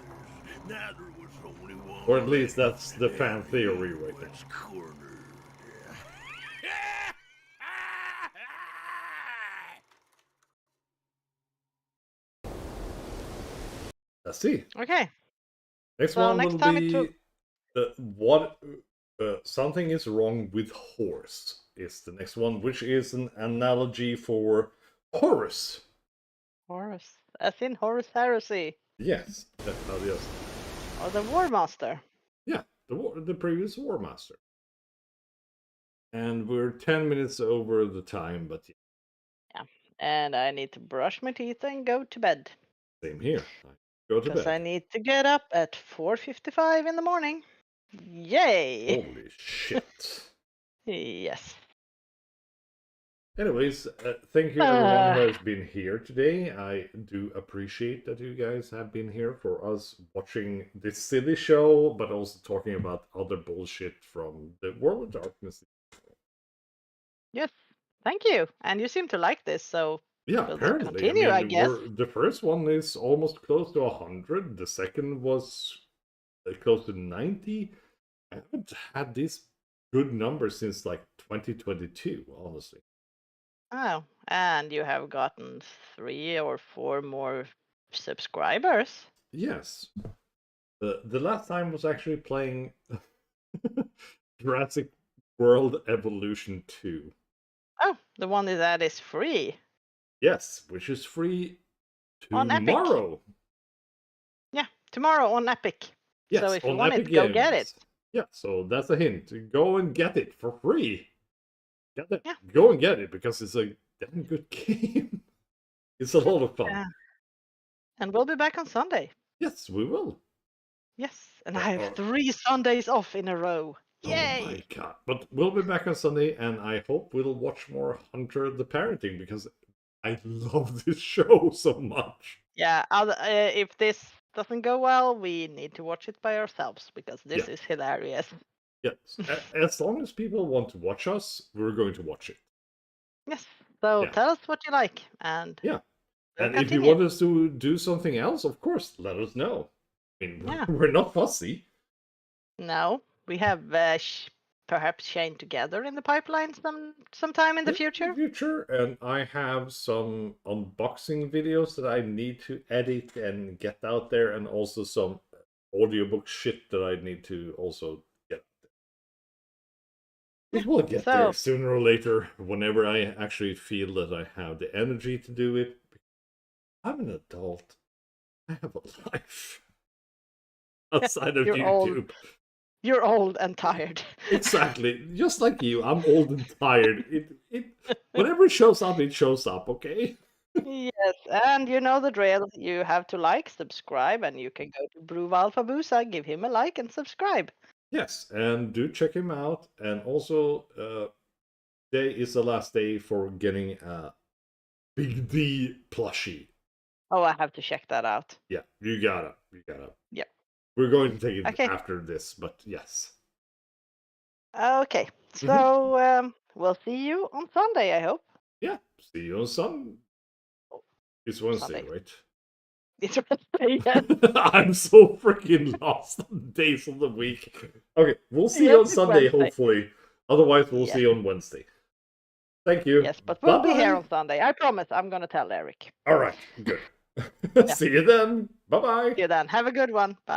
Now there was only one. Or at least that's the fan theory right there. was cornered. Let's see. Okay. Next So one next will time it be something is wrong with horse is the next one, which is an analogy for Horus. Horus. As in Horus Heresy. Yes, yes. Or the War Master. Yeah, the previous War Master. And we're 10 minutes over the time, but And I need to brush my teeth and go to bed. same here. Go to Because I bed. need to get up at 4:55 in the morning. Yay! Holy shit. Yes. Anyways, thank you everyone who has been here today. I do appreciate that you guys have been here for us watching this silly show, but also talking about other bullshit from the World of Darkness. Yes. Thank you. And you seem to like this, so Yeah, we'll apparently. continue, I guess. The first one is almost close to 100. The second was close to 90. I haven't had these good numbers since like 2022, honestly. Oh, and you have gotten 3 or 4 more subscribers. Yes. The last time was actually playing Jurassic World Evolution 2. Oh, the one that is free. Yes, which is free On Epic. tomorrow. Yeah, tomorrow on Epic. Yes, so if you on want Epic it, go get Games. it. Yeah, so that's a hint. Go and get it for free. Get it. Yeah. Go and get it because it's a damn good game. It's a lot of fun. Yeah. And we'll be back on Sunday. Yes, we will. Yes, and I have 3 Sundays off in a row. Yay! Oh my god. But we'll be back on Sunday, and I hope we'll watch more Hunter the Parenting, because I love this show so much. Yeah, if this doesn't go well, we need to watch it by ourselves, because this is hilarious. Yes. As long as people want to watch us, we're going to watch it. Yes, so tell us what you like, and yeah. we'll And continue. if you want us to do something else, of course, let us know. I mean, we're not fussy. No, we have perhaps Shane Together in the pipeline sometime in the future. And I have some unboxing videos that I need to edit and get out there, and also some audiobook shit that I need to also get out there. It will get there sooner or later, whenever I actually feel that I have the energy to do it. I'm an adult. I have a life outside of YouTube. You're old and tired. Exactly. Just like you, I'm old and tired. Whenever it shows up, okay? Yes, and you know the drill. You have to like, subscribe, and you can go to Brew Alfabusa, give him a like and subscribe. Yes, and do check him out. And also, today is the last day for getting a Big D plushie. Oh, I have to check that out. Yeah, you gotta. Yep. We're going to take it after this, but yes. Okay, so we'll see you on Sunday, I hope. Yeah, see you on Sunday. It's Wednesday, right? It's Wednesday, yes. I'm so freaking lost on the days of the week. Okay, we'll see you on Sunday, hopefully. Otherwise, we'll see you on Wednesday. Thank you. Yes, but we'll be here on Sunday. I promise. I'm going to tell Eric. All right, good. See you then. Bye-bye. See you then. Have a good one. Bye.